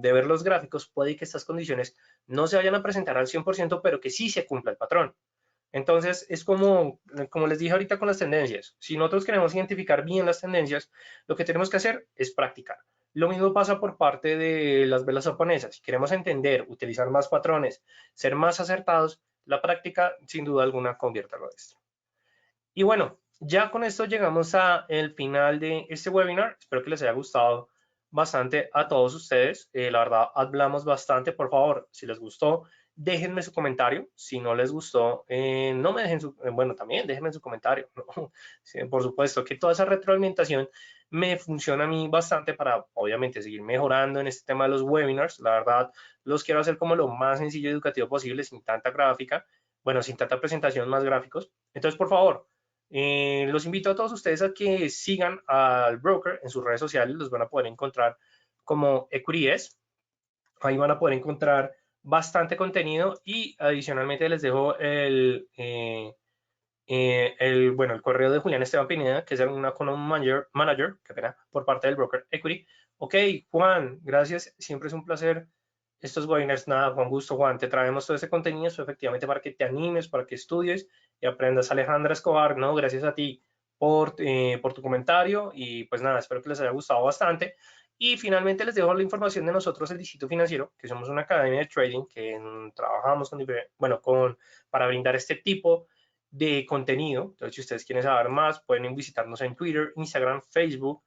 ver los gráficos, puede que estas condiciones no se vayan a presentar al 100%, pero que sí se cumpla el patrón. Entonces, es como les dije ahorita con las tendencias. Si nosotros queremos identificar bien las tendencias, lo que tenemos que hacer es practicar. Lo mismo pasa por parte de las velas japonesas. Si queremos entender, utilizar más patrones, ser más acertados, la práctica, sin duda alguna, convierte a esto. Y bueno, ya con esto llegamos al final de este webinar. Espero que les haya gustado bastante a todos ustedes. La verdad, hablamos bastante. Por favor, si les gustó, déjenme su comentario. Si no les gustó, no me dejen su, bueno, también déjenme su comentario, ¿no? Sí, por supuesto que toda esa retroalimentación me funciona a mí bastante para, obviamente, seguir mejorando en este tema de los webinars. La verdad, los quiero hacer como lo más sencillo y educativo posible, sin tanta gráfica, bueno, sin tanta presentación, más gráficos. Entonces, por favor, los invito a todos ustedes a que sigan al broker en sus redes sociales. Los van a poder encontrar como EquityES. Ahí van a poder encontrar bastante contenido y adicionalmente les dejo bueno, el correo de Julián Esteban Pineda, que es un account manager, qué pena, por parte del broker Equity. Ok, Juan, gracias. Siempre es un placer estos webinars. Nada, con gusto, Juan. Te traemos todo ese contenido efectivamente para que te animes, para que estudies y aprendas. Alejandra Escobar, no, gracias a ti por tu comentario y pues nada, espero que les haya gustado bastante. Y finalmente les dejo la información de nosotros, el Distrito Financiero, que somos una academia de trading que trabajamos para brindar este tipo de contenido. Entonces, si ustedes quieren saber más, pueden visitarnos en Twitter, Instagram, Facebook.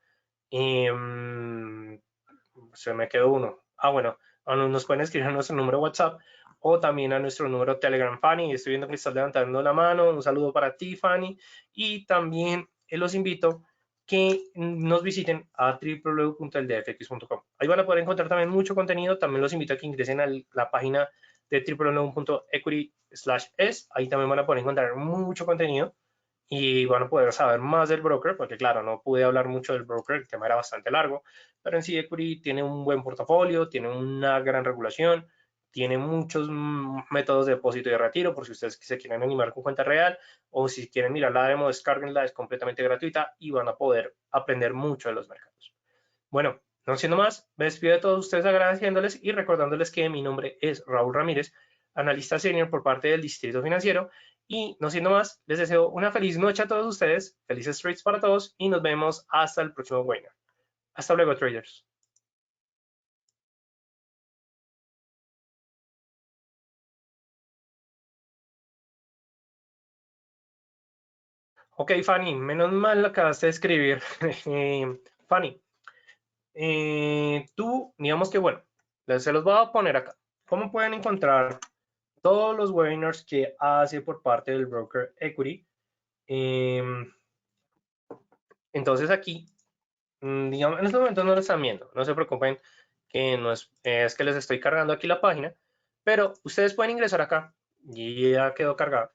Se me quedó uno. Bueno, nos pueden escribir a nuestro número WhatsApp o también a nuestro número Telegram, Fanny. Estoy viendo que estás levantando la mano. Un saludo para ti, Fanny. Y también los invito que nos visiten a www.eldfx.com. Ahí van a poder encontrar también mucho contenido. También los invito a que ingresen a la página de www.equity/es. Ahí también van a poder encontrar mucho contenido y van a poder saber más del broker, porque claro, no pude hablar mucho del broker, el tema era bastante largo, pero en sí Equity tiene un buen portafolio, tiene una gran regulación, tiene muchos métodos de depósito y de retiro, por si ustedes se quieren animar con cuenta real, o si quieren mirar la demo, descarguenla, es completamente gratuita y van a poder aprender mucho de los mercados. Bueno, no siendo más, me despido de todos ustedes agradeciéndoles y recordándoles que mi nombre es Raúl Ramírez, analista senior por parte del Distrito Financiero. Y no siendo más, les deseo una feliz noche a todos ustedes, felices trades para todos y nos vemos hasta el próximo webinar. Hasta luego, traders. Ok, Fanny, menos mal lo acabaste de escribir. Fanny, tú, digamos que bueno, se los voy a poner acá. ¿Cómo pueden encontrar todos los webinars que hace por parte del broker Equity? Entonces aquí, digamos, en este momento no lo están viendo, no se preocupen que no es que les estoy cargando aquí la página, pero ustedes pueden ingresar acá, y ya quedó cargada,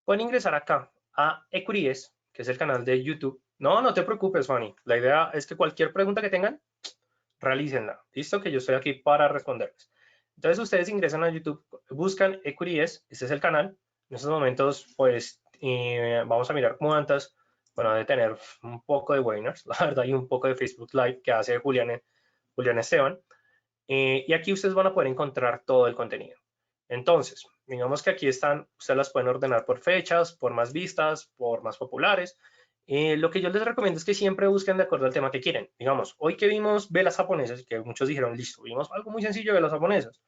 pueden ingresar acá a EquityES, que es el canal de YouTube. No te preocupes, Fanny, la idea es que cualquier pregunta que tengan, realícenla, listo, que yo estoy aquí para responderles. Entonces ustedes ingresan a YouTube, buscan EquityES, este es el canal, en estos momentos pues vamos a mirar cuántas, bueno, de tener un poco de webinars, la verdad, y un poco de Facebook Live que hace Julián Esteban. Y aquí ustedes van a poder encontrar todo el contenido. Entonces, digamos que aquí están, ustedes las pueden ordenar por fechas, por más vistas, por más populares. Lo que yo les recomiendo es que siempre busquen de acuerdo al tema que quieren. Digamos, hoy que vimos velas japonesas, que muchos dijeron, listo, vimos algo muy sencillo de velas japonesas.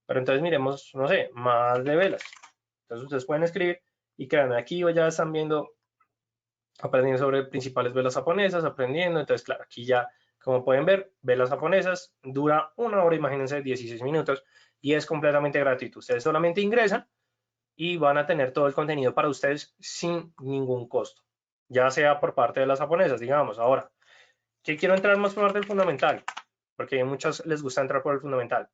Pero entonces miremos, no sé, más de velas. Entonces ustedes pueden escribir y créanme, aquí ya están viendo, aprendiendo sobre principales velas japonesas, aprendiendo. Entonces, claro, aquí ya, como pueden ver, velas japonesas, dura 1 hora, imagínense, 16 minutos y es completamente gratuito. Ustedes solamente ingresan y van a tener todo el contenido para ustedes sin ningún costo, ya sea por parte de las japonesas, digamos. Ahora, ¿qué quiero entrar más por parte del fundamental? Porque a muchos les gusta entrar por el fundamental.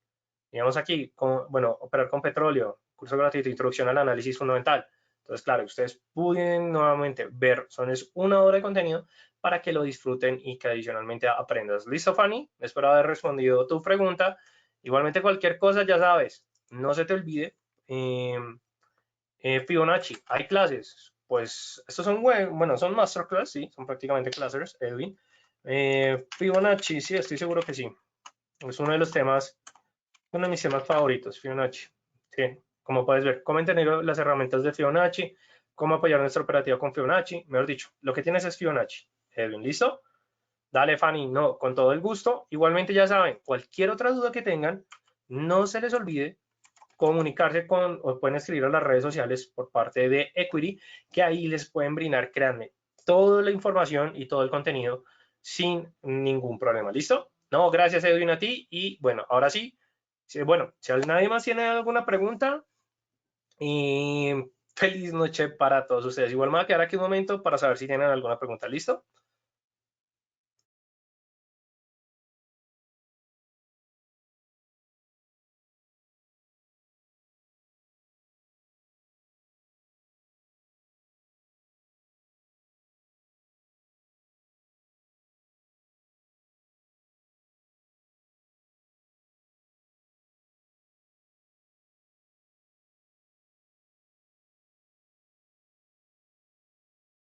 Digamos aquí, bueno, operar con petróleo, curso gratuito, introducción al análisis fundamental. Entonces, claro, ustedes pueden nuevamente ver, es 1 hora de contenido para que lo disfruten y que adicionalmente aprendas. ¿Listo, Fanny? Espero haber respondido tu pregunta. Igualmente, cualquier cosa, ya sabes, no se te olvide. Fibonacci, hay clases. Pues estos son, bueno, son masterclass, sí, son prácticamente clases, Edwin. Fibonacci, sí, estoy seguro que sí. Es uno de los temas, uno de mis temas favoritos, Fibonacci. Sí, como puedes ver, cómo entender las herramientas de Fibonacci, cómo apoyar nuestra operativa con Fibonacci. Mejor dicho, lo que tienes es Fibonacci. Edwin, ¿listo? Dale, Fanny, no, con todo el gusto. Igualmente, ya saben, cualquier otra duda que tengan, no se les olvide comunicarse con, o pueden escribir a las redes sociales por parte de Equity, que ahí les pueden brindar, créanme, toda la información y todo el contenido sin ningún problema. ¿Listo? No, gracias Edwin a ti y bueno, ahora sí, bueno, si nadie más tiene alguna pregunta, y feliz noche para todos ustedes. Igual me voy a quedar aquí un momento para saber si tienen alguna pregunta. ¿Listo?